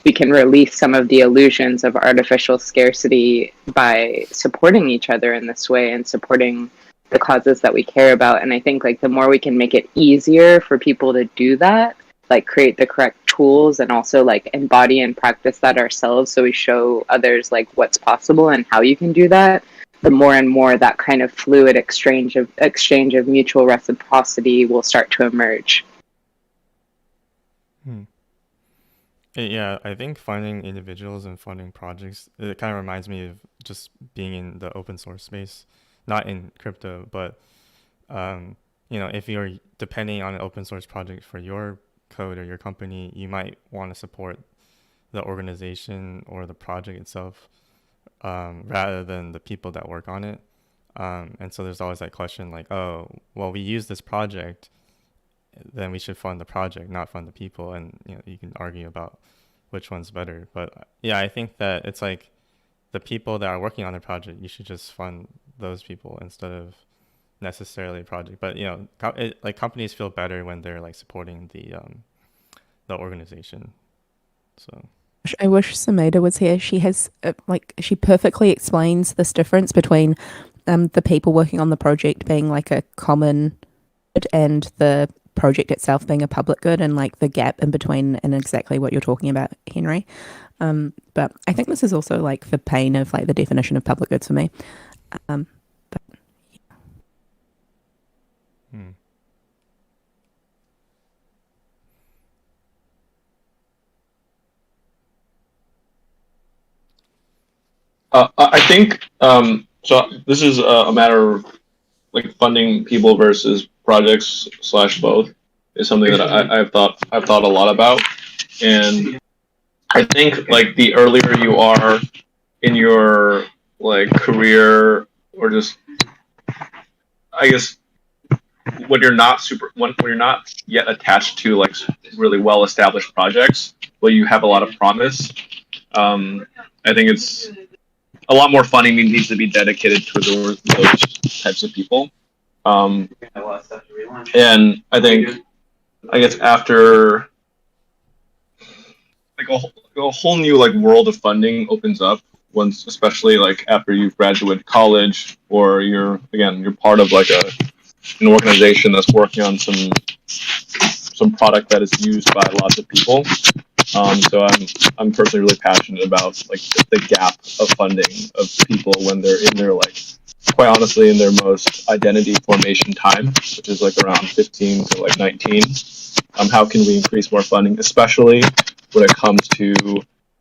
we can release some of the illusions of artificial scarcity by supporting each other in this way and supporting the causes that we care about. And I think like the more we can make it easier for people to do that, like create the correct tools and also like embody and practice that ourselves, so we show others like what's possible and how you can do that, the more and more that kind of fluid exchange of mutual reciprocity will start to emerge. Yeah, I think funding individuals and funding projects, it kind of reminds me of just being in the open source space, not in crypto, but if you're depending on an open source project for your code or your company, you might want to support the organization or the project itself rather than the people that work on it. And so there's always that question like, oh, well, we use this project, then we should fund the project, not fund the people. And you can argue about which one's better. But yeah, I think that it's like the people that are working on the project, you should just fund those people instead of necessarily a project. But like companies feel better when they're like supporting the organization. So I wish Sumeda was here. She has she perfectly explains this difference between the people working on the project being like a common good and the project itself being a public good, and like the gap in between, and exactly what you're talking about, Henry. But I think this is also like the pain of like the definition of public goods for me. I think so. This is a matter of like funding people versus projects / both is something that I've thought a lot about, and I think like the earlier you are in your like career or just I guess when you're not when you're not yet attached to like really well established projects, but you have a lot of promise. I think it's a lot more funding needs to be dedicated to those types of people. And I guess after like a whole new like world of funding opens up once, especially like after you've graduated college or you're part of like an organization that's working on some product that is used by lots of people. So I'm personally really passionate about like the gap of funding of people when they're in their like quite honestly in their most identity formation time, which is like around 15 to like 19. How can we increase more funding, especially when it comes to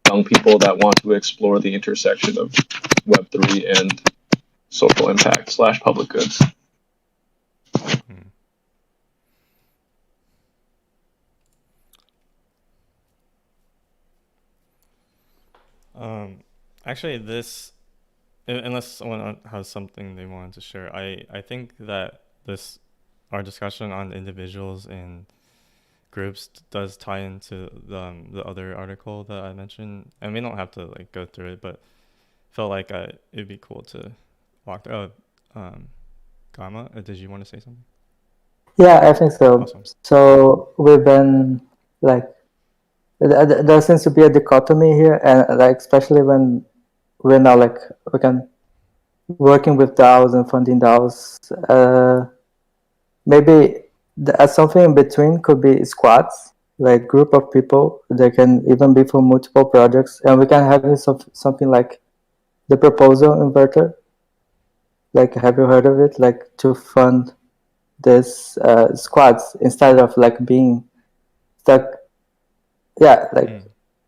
young people that want to explore the intersection of Web3 and social impact / public goods? Actually, unless someone has something they wanted to share, I think that our discussion on individuals and groups does tie into the other article that I mentioned, and we don't have to like go through it, but felt like it'd be cool to walk through. Gamma, did you want to say something? Yeah, I think so. Awesome. So we've been like, there seems to be a dichotomy here, and like especially when we're now like we can working with DAOs and funding DAOs. Maybe something in between could be squads, like group of people. They can even be from multiple projects, and we can have something like the proposal inverter. Like, have you heard of it? Like to fund this squads instead of like being stuck. Yeah, like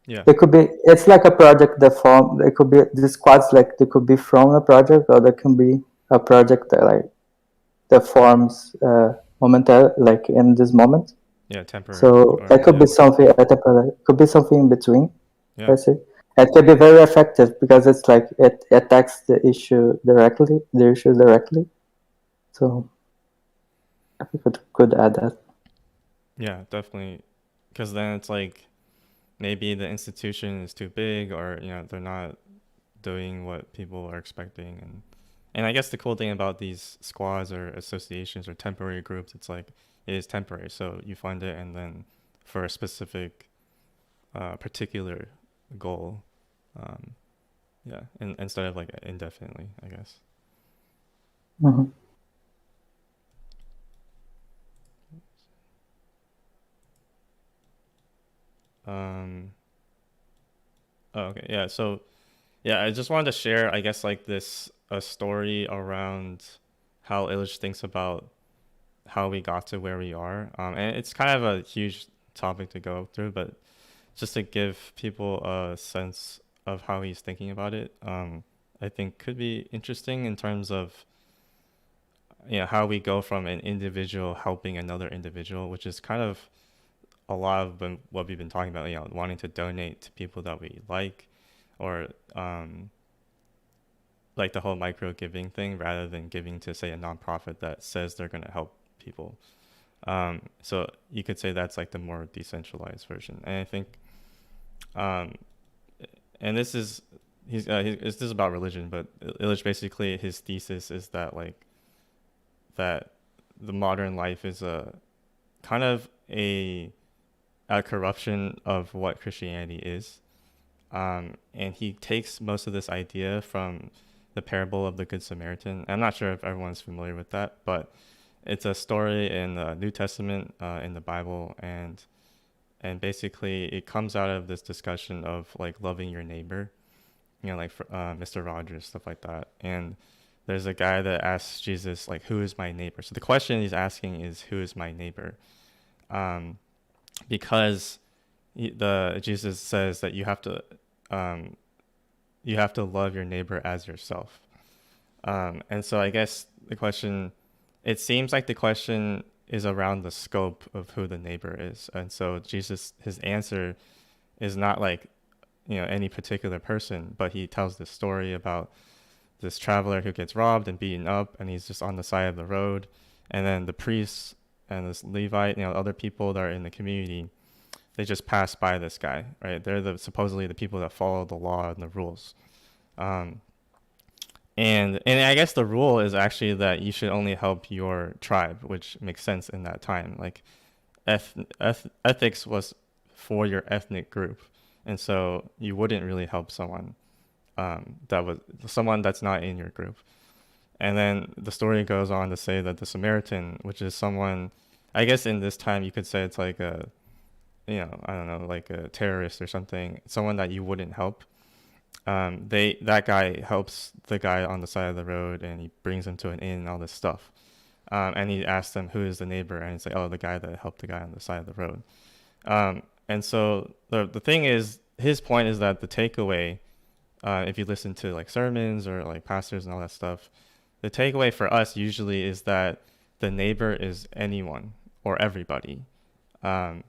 it could be. It's like a project that form. It could be the squads. Like they could be from a project, or there can be a project that forms momentarily, like in this moment. Yeah, temporary. So it could be something. It could be something in between. Yeah. I see. It could be very effective because it's like it attacks the issue directly. So I think it could add that. Yeah, definitely. Because then it's like maybe the institution is too big, or they're not doing what people are expecting, and I guess the cool thing about these squads or associations or temporary groups, it's like it is temporary, so you fund it and then for a specific particular goal, and instead of like indefinitely, I guess. Mm-hmm. Okay, yeah, so yeah, I just wanted to share, I guess, like a story around how Illich thinks about how we got to where we are. And it's kind of a huge topic to go through, but just to give people a sense of how he's thinking about it, I think could be interesting in terms of how we go from an individual helping another individual, which is kind of a lot of what we've been talking about, wanting to donate to people that we like, or like the whole micro giving thing, rather than giving to, say, a nonprofit that says they're going to help people. So you could say that's like the more decentralized version. And I think, and this is about religion, but Illich basically, his thesis is that that the modern life is a kind of a corruption of what Christianity is. And he takes most of this idea from the parable of the Good Samaritan. I'm not sure if everyone's familiar with that, but it's a story in the New Testament, in the Bible, and basically it comes out of this discussion of like loving your neighbor, like Mr. Rogers, stuff like that. And there's a guy that asks Jesus, like, who is my neighbor? So the question he's asking is, who is my neighbor? Because Jesus says that you have to love your neighbor as yourself. And so I guess it seems like the question is around the scope of who the neighbor is. And so Jesus, his answer is not like, any particular person, but he tells the story about this traveler who gets robbed and beaten up, and he's just on the side of the road. And then the priests and this Levite, other people that are in the community, they just pass by this guy, right? They're supposedly the people that follow the law and the rules. And I guess the rule is actually that you should only help your tribe, which makes sense in that time. Like ethics was for your ethnic group, and so you wouldn't really help someone that's not in your group. And then the story goes on to say that the Samaritan, which is someone, I guess in this time you could say it's like a, I don't know, like a terrorist or something, someone that you wouldn't help. That guy helps the guy on the side of the road, and he brings him to an inn and all this stuff. And he asks them, who is the neighbor? And it's like, oh, the guy that helped the guy on the side of the road. And so the thing is, his point is that the takeaway, if you listen to like sermons or like pastors and all that stuff, the takeaway for us usually is that the neighbor is anyone or everybody. And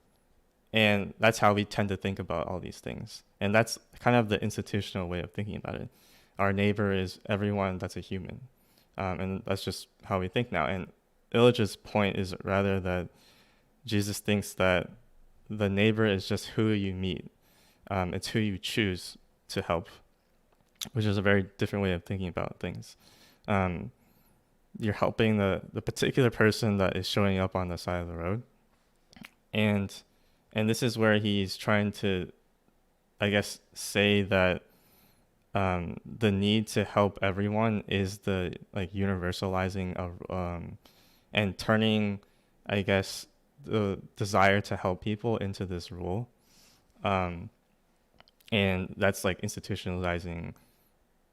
that's how we tend to think about all these things. And that's kind of the institutional way of thinking about it. Our neighbor is everyone that's a human. And that's just how we think now. And Illich's point is rather that Jesus thinks that the neighbor is just who you meet. It's who you choose to help, which is a very different way of thinking about things. You're helping the particular person that is showing up on the side of the road. And this is where he's trying to, I guess, say that the need to help everyone is the like universalizing of and turning, I guess, the desire to help people into this rule. And that's like institutionalizing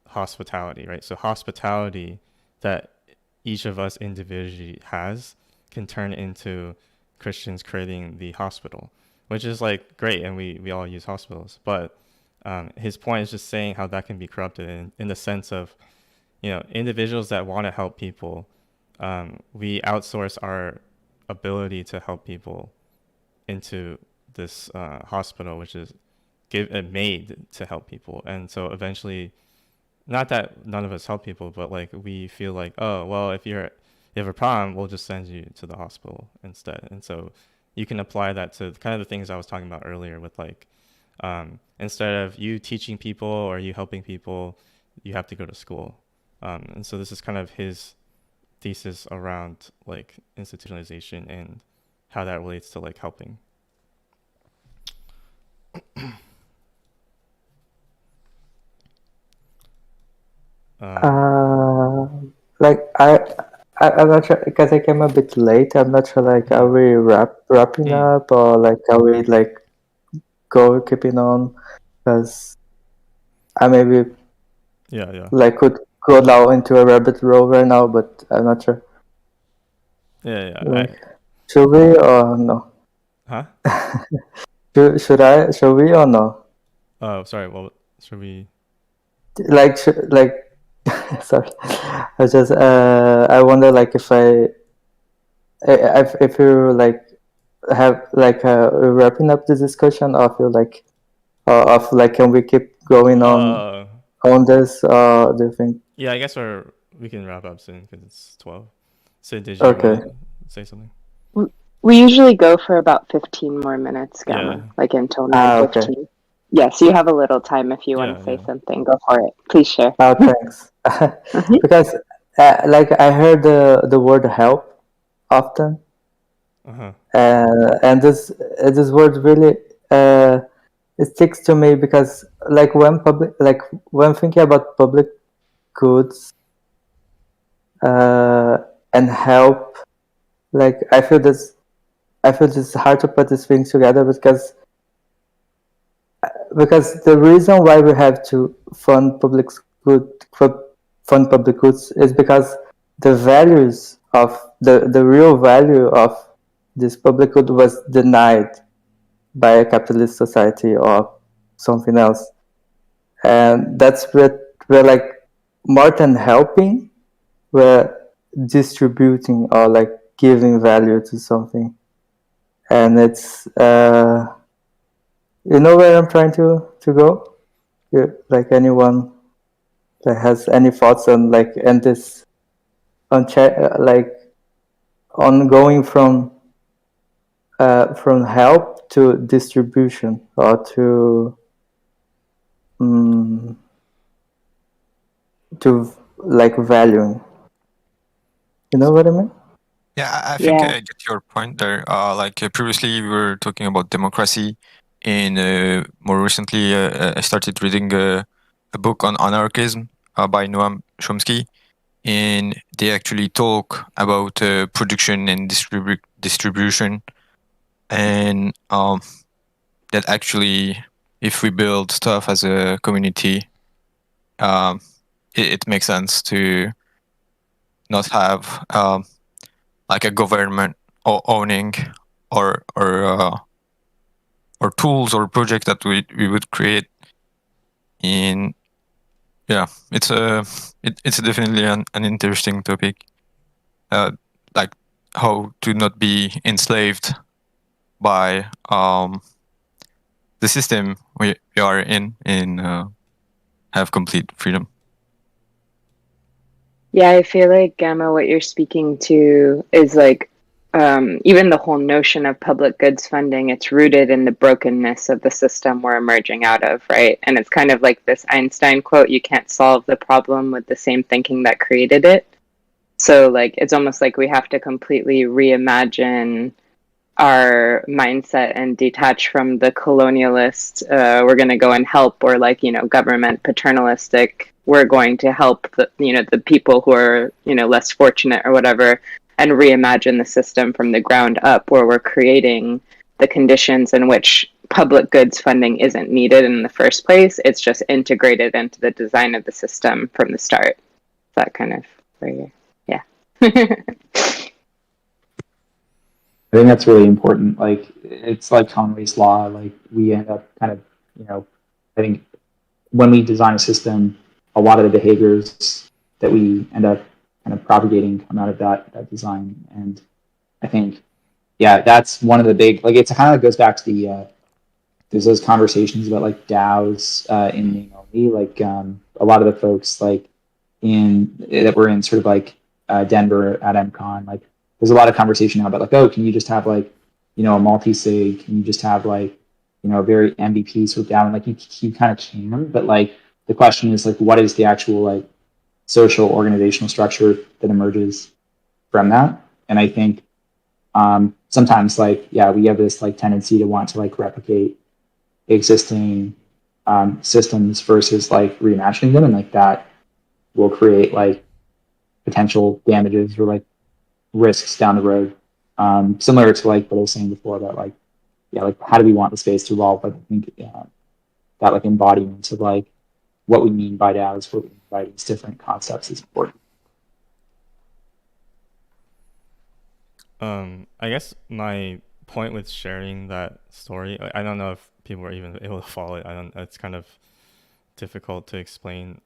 hospitality, right? So hospitality that each of us individually has can turn into Christians creating the hospital, which is like great, and we all use hospitals. But his point is just saying how that can be corrupted in the sense of, individuals that want to help people, we outsource our ability to help people into this hospital, which is made to help people. And so eventually, not that none of us help people, but like we feel like, oh, well, if you have a problem, we'll just send you to the hospital instead. And so you can apply that to kind of the things I was talking about earlier with like, instead of you teaching people or you helping people, you have to go to school. And so this is kind of his thesis around like institutionalization and how that relates to like helping. Like I'm not sure because I came a bit late. I'm not sure. Like, are we wrapping up, or like are we like keeping on? Because I maybe like could go now into a rabbit hole right now, but I'm not sure. Like, should we or no? Huh? Should we or no? Oh, sorry. Well, should we? Like sorry, I just I wonder like if you like have like wrapping up the discussion, or feel like of like can we keep going on this, do you think? Yeah, I guess we can wrap up soon because it's 12. So did you want to say something? We usually go for about 15 more minutes, Gamma, like until 9:15. Okay. Yeah, so you have a little time if you want to say something. Go for it. Please share. Oh, thanks. Because like I heard the word help often, and this word really it sticks to me because like when thinking about public goods and help, like I feel it's hard to put these things together because the reason why we have to fund public goods is because the values of the real value of this public good was denied by a capitalist society or something else, and that's where like more than helping, we're distributing or like giving value to something, and it's you know where I'm trying to go? Like anyone? that has any thoughts on like and this on like on going from help to distribution or to like valuing. You know what I mean? Yeah, I think Yeah. I get your point there. Previously, we were talking about democracy, and more recently, I started reading a book on anarchism by Noam Chomsky, and they actually talk about production and distribution, and that actually, if we build stuff as a community, it makes sense to not have like a government owning or tools or project that we would create. In yeah, it's definitely an interesting topic, like how to not be enslaved by the system we are in and have complete freedom. Yeah, I feel like, Gamma, what you're speaking to is like even the whole notion of public goods funding, it's rooted in the brokenness of the system we're emerging out of, right? And it's kind of like this Einstein quote, you can't solve the problem with the same thinking that created it. So like it's almost like we have to completely reimagine our mindset and detach from the colonialist, we're going to go and help, or like, government paternalistic, we're going to help the people who are, less fortunate or whatever, and reimagine the system from the ground up, where we're creating the conditions in which public goods funding isn't needed in the first place. It's just integrated into the design of the system from the start. That kind of where yeah. I think that's really important. Like, it's like Conway's law. Like, we end up kind of, I think when we design a system, a lot of the behaviors that we end up kind of propagating come out of that design. And I think, yeah, that's one of the big, like, it's kind of goes back to the, there's those conversations about like DAOs in Naomi, like a lot of the folks like that were in sort of like Denver at MCon, like, there's a lot of conversation now about like, oh, can you just have like, a multi-sig? Can you just have like, a very MVP sort of down? Like you kind of can, but like the question is like, what is the actual like social organizational structure that emerges from that? And I think sometimes like, yeah, we have this like tendency to want to like replicate existing systems versus like reimagining them, and like that will create like potential damages or like risks down the road, similar to like what I was saying before about like, yeah, like how do we want the space to evolve? Like, I think that like embodiment of like what we mean by DAOs, what we mean by these different concepts is important. I guess my point with sharing that story, I don't know if people were even able to follow it. It's kind of difficult to explain.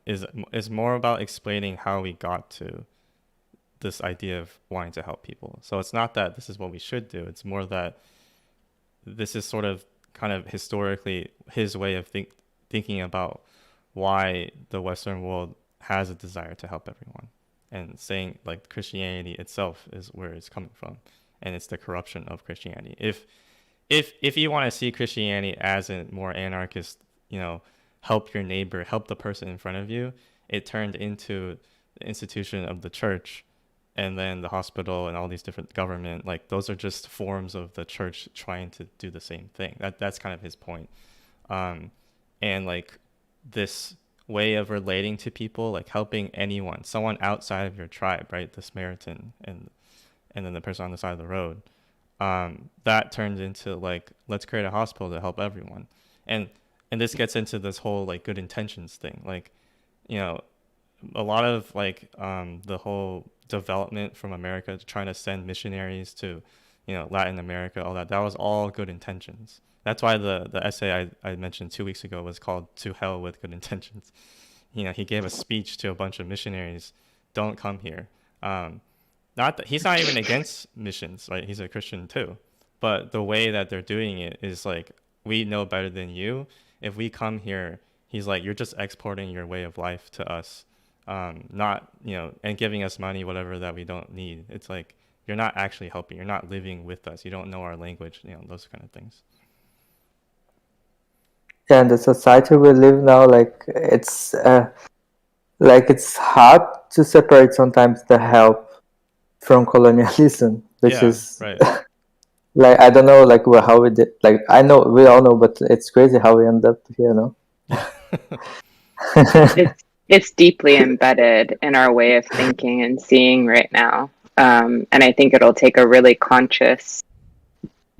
Is more about explaining how we got to this idea of wanting to help people. So it's not that this is what we should do. It's more that this is sort of kind of historically his way of thinking about why the Western world has a desire to help everyone, and saying like Christianity itself is where it's coming from, and it's the corruption of Christianity. If you want to see Christianity as a more anarchist, help your neighbor, help the person in front of you, it turned into the institution of the church, and then the hospital and all these different government, like those are just forms of the church trying to do the same thing. That's kind of his point. And like this way of relating to people, like helping anyone, someone outside of your tribe, right? The Samaritan and then the person on the side of the road. That turns into like, let's create a hospital to help everyone. And this gets into this whole like good intentions thing. Like, a lot of like the whole development from America, trying to send missionaries to, Latin America, all that was all good intentions. That's why the essay I mentioned 2 weeks ago was called "To Hell with Good Intentions." He gave a speech to a bunch of missionaries, don't come here. Not that he's not even against missions, right? He's a Christian too, but the way that they're doing it is like, we know better than you. If we come here, he's like, you're just exporting your way of life to us, not, and giving us money, whatever that we don't need. It's like, you're not actually helping. You're not living with us. You don't know our language, those kind of things. Yeah, and the society we live now, it's hard to separate sometimes the help from colonialism, which is right. I don't know how we did. I know we all know, but it's crazy how we end up here. It's deeply embedded in our way of thinking and seeing right now, and I think it'll take a really conscious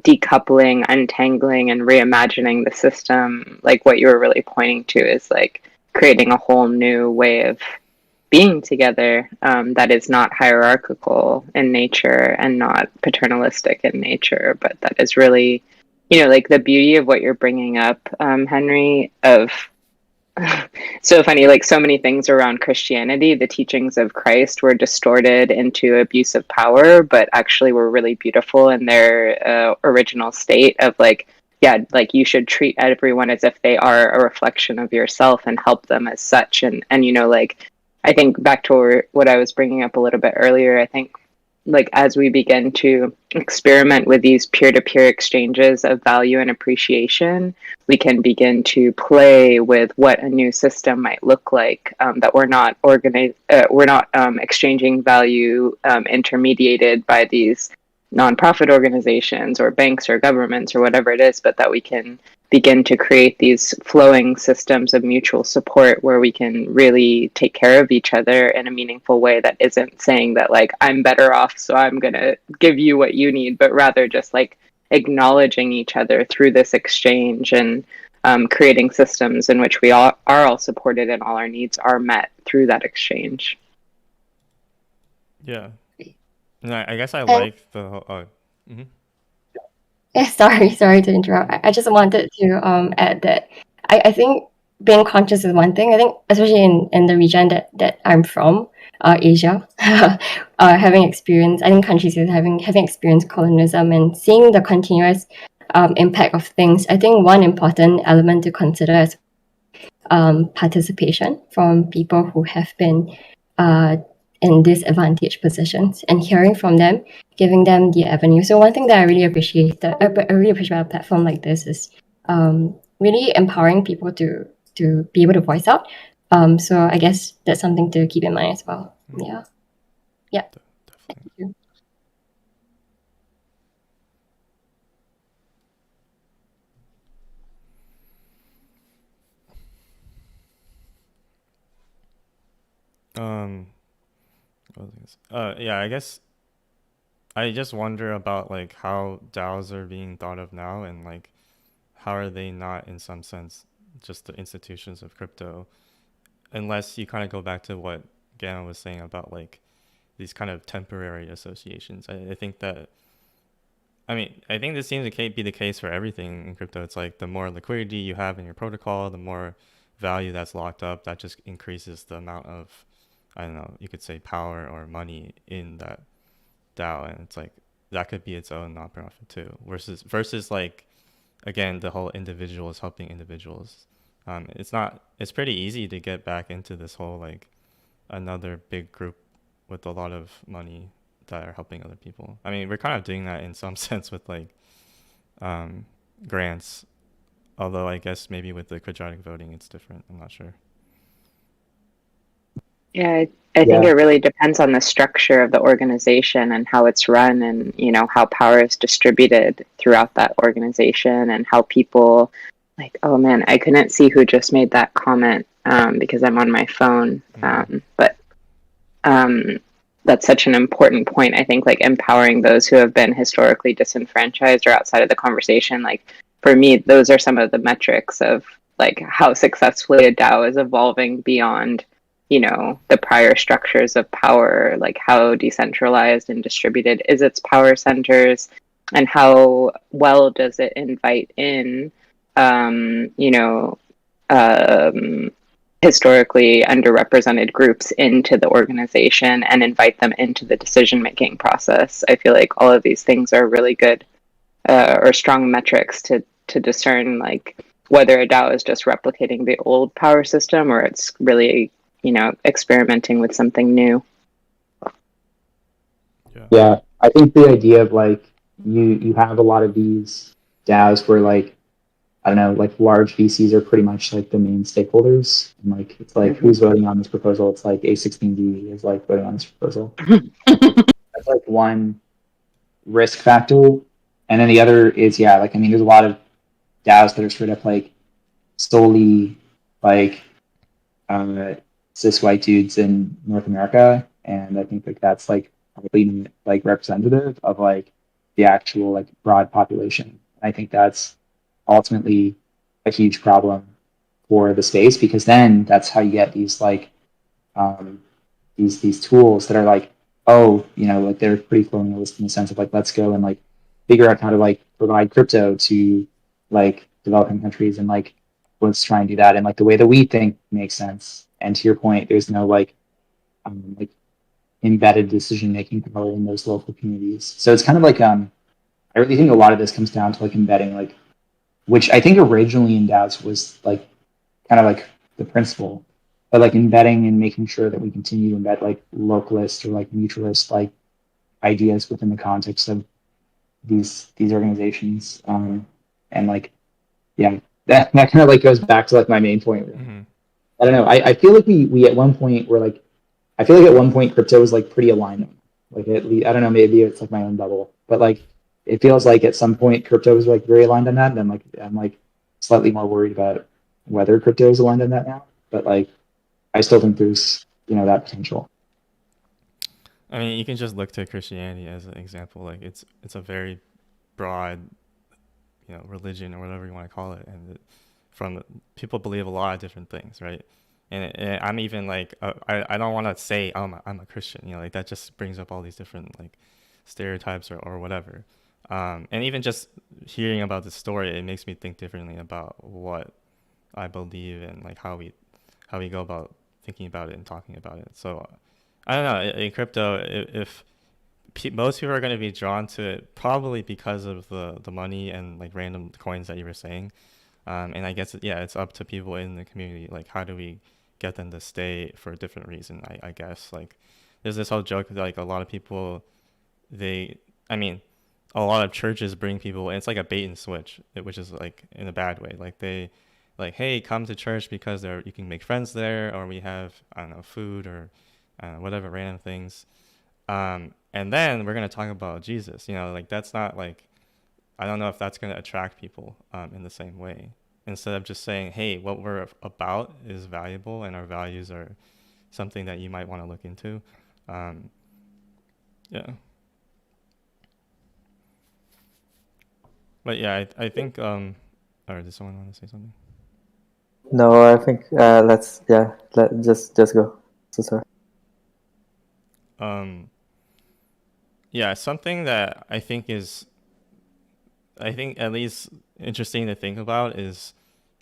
decoupling, untangling, and reimagining the system. Like what you were really pointing to is creating a whole new way of being together, that is not hierarchical in nature and not paternalistic in nature, but that is really, the beauty of what you're bringing up, Henry, of so funny, so many things around Christianity, the teachings of Christ were distorted into abuse of power, but actually were really beautiful in their original state of you should treat everyone as if they are a reflection of yourself and help them as such. And I think back to what I was bringing up a little bit earlier, I think as we begin to experiment with these peer-to-peer exchanges of value and appreciation, we can begin to play with what a new system might look like, that we're not exchanging value intermediated by these nonprofit organizations or banks or governments or whatever it is, but that we can begin to create these flowing systems of mutual support where we can really take care of each other in a meaningful way that isn't saying that I'm better off, so I'm going to give you what you need, but rather just acknowledging each other through this exchange and creating systems in which we are all supported and all our needs are met through that exchange. Yeah. And I guess I like the whole... Yeah, sorry to interrupt. I just wanted to add that I think being conscious is one thing. I think especially in the region that I'm from, Asia, having experienced, I think countries having experienced colonialism and seeing the continuous impact of things, I think one important element to consider is participation from people who have been in disadvantaged positions and hearing from them, giving them the avenue. So one thing that I really appreciate about a platform like this is really empowering people to be able to voice out. So I guess that's something to keep in mind as well. Yeah. Thank you. Yeah, I guess I just wonder about how DAOs are being thought of now, and how are they not in some sense just the institutions of crypto, unless you kind of go back to what Ganna was saying about these kind of temporary associations. I think that, I think this seems to be the case for everything in crypto. It's the more liquidity you have in your protocol, the more value that's locked up, that just increases the amount of, I don't know, you could say power or money in that DAO, and it's that could be its own nonprofit too. Versus again, the whole individuals helping individuals. It's pretty easy to get back into this whole another big group with a lot of money that are helping other people. We're kind of doing that in some sense with grants, although I guess maybe with the quadratic voting it's different. I'm not sure. Yeah, I think it really depends on the structure of the organization and how it's run, and how power is distributed throughout that organization, and how people oh man, I couldn't see who just made that comment because I'm on my phone, but that's such an important point. I think empowering those who have been historically disenfranchised or outside of the conversation, for me, those are some of the metrics of how successfully a DAO is evolving beyond the prior structures of power, how decentralized and distributed is its power centers, and how well does it invite in, historically underrepresented groups into the organization and invite them into the decision-making process. I feel all of these things are really good or strong metrics to discern whether a DAO is just replicating the old power system or it's really, experimenting with something new. Yeah, I think the idea of like you have a lot of these DAOs where like I don't know, like large VCs are pretty much like the main stakeholders. And like it's like who's voting on this proposal? It's like A16Z is like voting on this proposal. That's like one risk factor. And then the other is like there's a lot of DAOs that are straight up like solely like cis white dudes in North America. And I think like that's like probably like representative of like the actual like broad population. I think that's ultimately a huge problem for the space because then that's how you get these like these tools that are like like they're pretty colonialist in the sense of like let's go and like figure out how to like provide crypto to like developing countries and like let's try and do that in like the way that we think makes sense. And to your point, there's no like embedded decision making power in those local communities. So it's kind of like I really think a lot of this comes down to like embedding like, which I think originally in DAOs was like kind of like the principle, but like embedding and making sure that we continue to embed like localist or like mutualist like ideas within the context of these organizations. And like that kind of like goes back to like my main point. I don't know. I feel like we at one point were like I feel like at one point crypto was like pretty aligned. Like at least, I don't know, maybe it's like my own bubble, but like it feels like at some point crypto was like very aligned on that, and then like I'm like slightly more worried about whether crypto is aligned on that now. But like I still think there's that potential. I mean, you can just look to Christianity as an example. Like it's a very broad, religion or whatever you want to call it, and from people believe a lot of different things, right? And I'm even like I don't want to say I'm a Christian, like that just brings up all these different like stereotypes or whatever. And even just hearing about the story, it makes me think differently about what I believe and like how we go about thinking about it and talking about it. So I don't know, in crypto, if most people are going to be drawn to it probably because of the money and like random coins that you were saying. And I guess it's up to people in the community, like how do we get them to stay for a different reason. I guess like there's this whole joke that like a lot of people a lot of churches bring people, and it's like a bait and switch, which is like in a bad way. Like they like, hey, come to church because you can make friends there, or we have, I don't know, food or whatever random things. And then we're gonna talk about Jesus. Like that's not like, I don't know if that's gonna attract people in the same way. Instead of just saying, hey, what we're about is valuable and our values are something that you might want to look into. But yeah, I think or does someone want to say something? No, I think let's just go. So sorry. Something that I think at least interesting to think about is,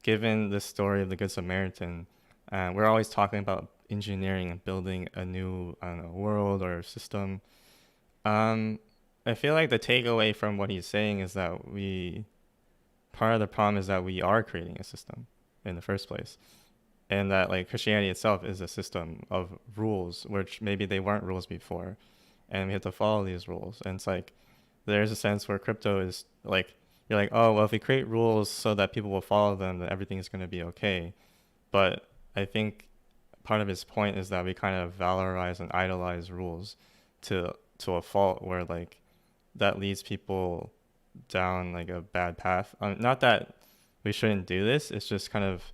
given the story of the Good Samaritan, we're always talking about engineering and building a new, I don't know, world or system. I feel like the takeaway from what he's saying is that part of the problem is that we are creating a system in the first place. And that like Christianity itself is a system of rules, which maybe they weren't rules before. And we have to follow these rules. And it's like, there's a sense where crypto is like, you're like, oh, well, if we create rules so that people will follow them, then everything is going to be okay. But I think part of his point is that we kind of valorize and idolize rules to a fault where like that leads people down like a bad path. Not that we shouldn't do this. It's just kind of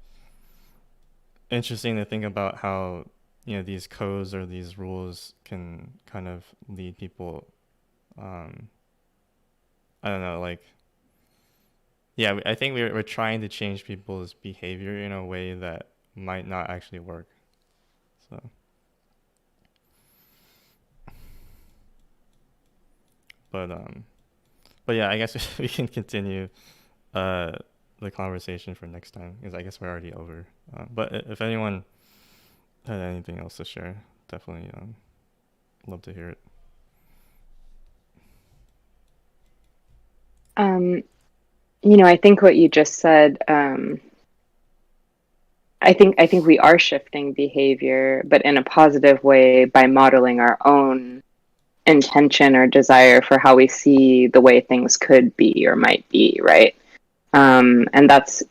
interesting to think about how these codes or these rules can kind of lead people. I don't know, like I think we're trying to change people's behavior in a way that might not actually work. So but yeah, I guess we can continue the conversation for next time, because I guess we're already over. But if anyone had anything else to share, definitely love to hear it. I think what you just said, I think we are shifting behavior, but in a positive way by modeling our own intention or desire for how we see the way things could be or might be, right? And that's,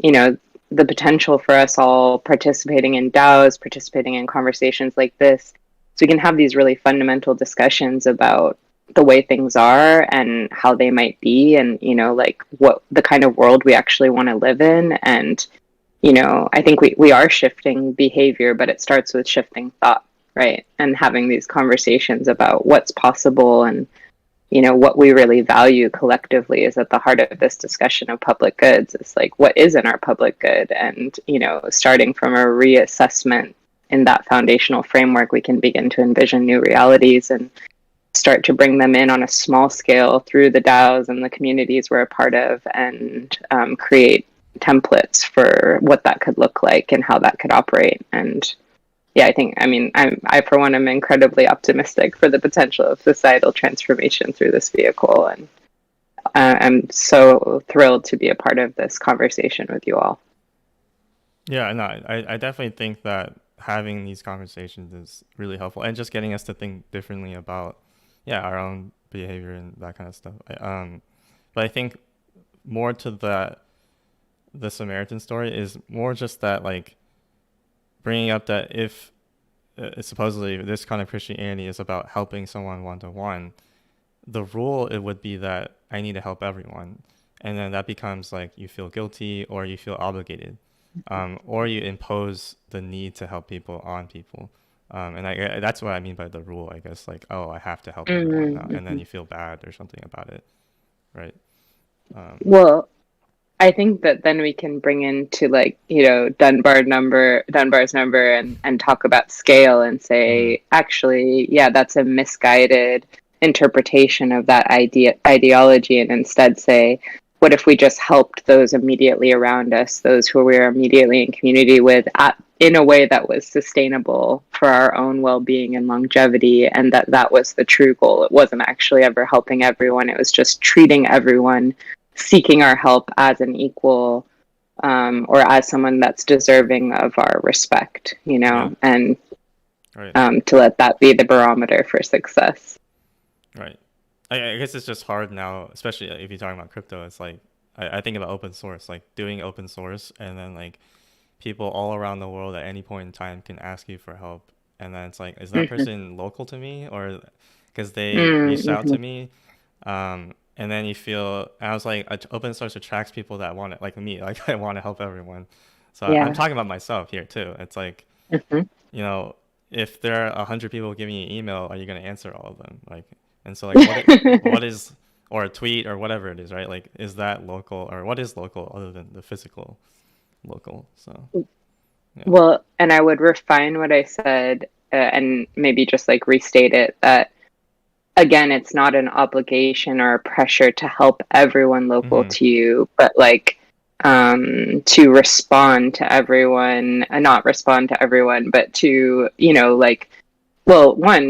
the potential for us all participating in DAOs, participating in conversations like this, so we can have these really fundamental discussions about the way things are and how they might be, and like what the kind of world we actually want to live in. And I think we are shifting behavior, but it starts with shifting thought, right? And having these conversations about what's possible and what we really value collectively is at the heart of this discussion of public goods. It's like, what is in our public good? And starting from a reassessment in that foundational framework, we can begin to envision new realities and start to bring them in on a small scale through the DAOs and the communities we're a part of, and create templates for what that could look like and how that could operate. And yeah, I for one am incredibly optimistic for the potential of societal transformation through this vehicle, and I'm so thrilled to be a part of this conversation with you all. Yeah, no, I definitely think that having these conversations is really helpful, and just getting us to think differently about our own behavior and that kind of stuff. But I think more to the Samaritan story is more just that, like, bringing up that if supposedly this kind of Christianity is about helping someone one-to-one, the rule it would be that I need to help everyone, and then that becomes like you feel guilty or you feel obligated, or you impose the need to help people on people, and that's what I mean by the rule, I guess. Like, oh, I have to help everyone now, and then you feel bad or something about it, right? Well, I think that then we can bring into like, Dunbar's number and talk about scale and say, actually, yeah, that's a misguided interpretation of that ideology, and instead say, what if we just helped those immediately around us, those who we are immediately in community with, in a way that was sustainable for our own well-being and longevity, and that was the true goal. It wasn't actually ever helping everyone. It was just treating everyone, seeking our help as an equal, or as someone that's deserving of our respect, and Right. to let that be the barometer for success. Right. I guess it's just hard now, especially if you're talking about crypto. It's like, I think about open source, like doing open source, and then like people all around the world at any point in time can ask you for help. And then it's like, is that person local to me, or because they reached out to me? And then you feel, I was like, open source attracts people that want it, like me, like I want to help everyone. So I'm talking about myself here too. It's like, if there are 100 people giving you an email, are you going to answer all of them? Like, and so like, what is, or a tweet or whatever it is, right? Like, is that local, or what is local other than the physical local? So, yeah. Well, and I would refine what I said, and maybe just like restate it, that again, it's not an obligation or a pressure to help everyone local to you, but like to respond to everyone, not respond to everyone, but to,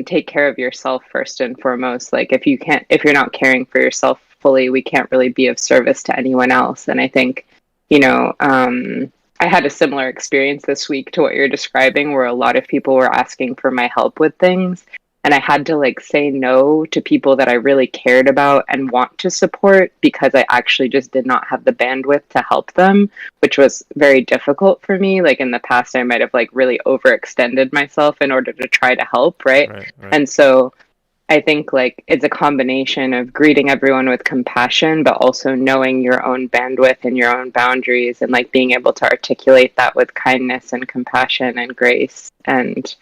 take care of yourself first and foremost. Like, if you're not caring for yourself fully, we can't really be of service to anyone else. And I think, I had a similar experience this week to what you're describing, where a lot of people were asking for my help with things. And I had to like say no to people that I really cared about and want to support, because I actually just did not have the bandwidth to help them, which was very difficult for me. Like, in the past, I might have like really overextended myself in order to try to help, right? And so I think like it's a combination of greeting everyone with compassion, but also knowing your own bandwidth and your own boundaries, and like being able to articulate that with kindness and compassion and grace. And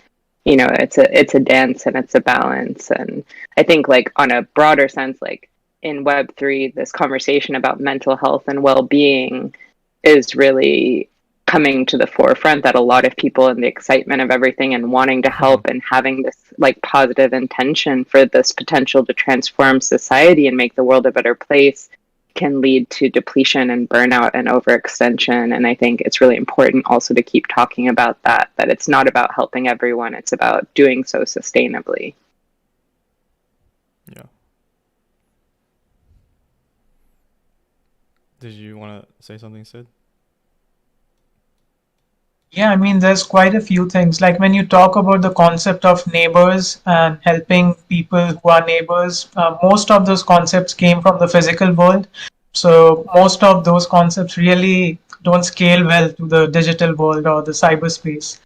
it's a dance, and it's a balance. And I think like on a broader sense, like in Web3, this conversation about mental health and well-being is really coming to the forefront, that a lot of people, in the excitement of everything and wanting to help and having this like positive intention for this potential to transform society and make the world a better place, can lead to depletion and burnout and overextension. And I think it's really important also to keep talking about that it's not about helping everyone, it's about doing so sustainably. did you want to say something, Sid? Yeah, I mean, there's quite a few things. Like when you talk about the concept of neighbors and helping people who are neighbors, most of those concepts came from the physical world. So most of those concepts really don't scale well to the digital world or the cyberspace,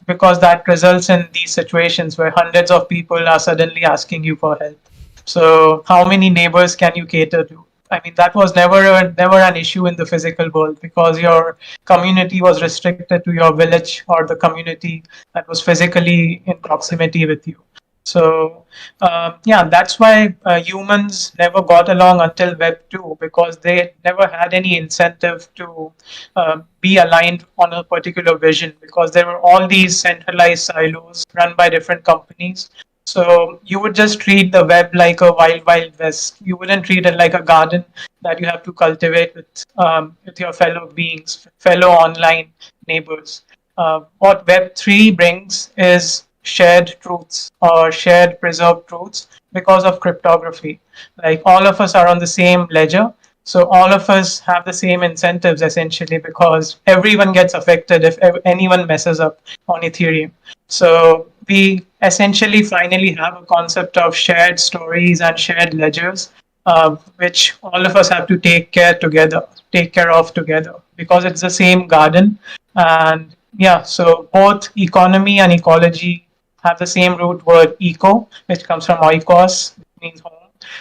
because that results in these situations where hundreds of people are suddenly asking you for help. So how many neighbors can you cater to? I mean, that was never an issue in the physical world because your community was restricted to your village or the community that was physically in proximity with you. So yeah, that's why humans never got along until Web 2, because they never had any incentive to be aligned on a particular vision, because there were all these centralized silos run by different companies. So you would just treat the web like a wild west. You wouldn't treat it like a garden that you have to cultivate with your fellow beings, fellow online neighbors. What Web3 brings is shared truths or shared preserved truths because of cryptography. Like all of us are on the same ledger. So all of us have the same incentives essentially, because everyone gets affected if anyone messes up on Ethereum. So we essentially finally have a concept of shared stories and shared ledgers, which all of us have to take care of together, because it's the same garden. And yeah, so both economy and ecology have the same root word eco, which comes from oikos, which means home.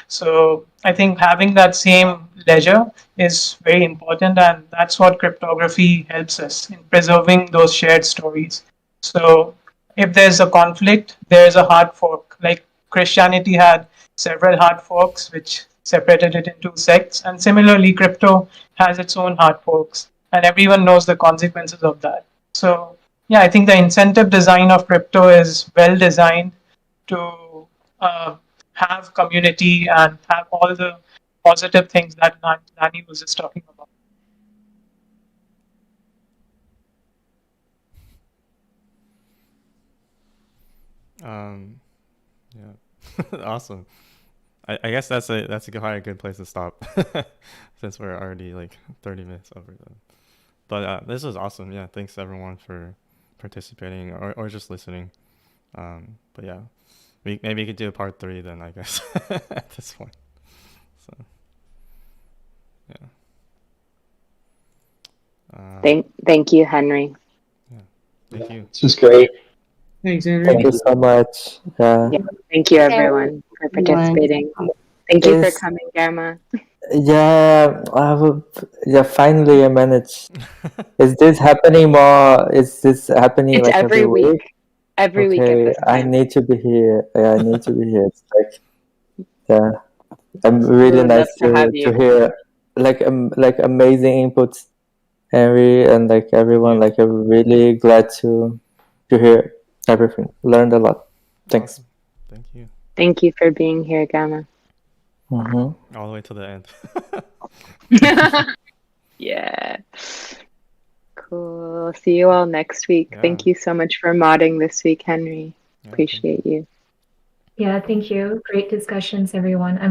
So I think having that same ledger is very important, and that's what cryptography helps us in preserving those shared stories. So if there's a conflict, there's a hard fork. Like Christianity had several hard forks which separated it into sects, and similarly crypto has its own hard forks, and everyone knows the consequences of that. So yeah, I think the incentive design of crypto is well designed to have community and have all the positive things that Nani was just talking about. Yeah. Awesome. I guess that's probably a good place to stop since we're already like 30 minutes over them. But this was awesome. Yeah, thanks everyone for participating or just listening. But yeah, maybe we could do a part 3 then, I guess, at this point. So yeah. Thank you, Henry. Yeah, thank you. This was great. Thanks, Henry. Thank you so much. Yeah, thank you everyone for participating. Thank you for coming, Germa. Yeah, yeah. Finally, I managed. Is this happening more? Is this happening It's like every week. Every week at this I time. need to be here. Yeah, I need to be here. It's like, yeah, really We would nice love to have to you. hear like amazing inputs, Henry, and like everyone. Like I'm really glad to hear everything. Learned a lot. Thanks. Awesome. Thank you. Thank you for being here, Gamma. Mm-hmm. All the way to the end. Yeah. Cool. See you all next week. Yeah. Thank you so much for modding this week, Henry. Yeah, Appreciate you. Yeah, thank you. Great discussions, everyone. I'm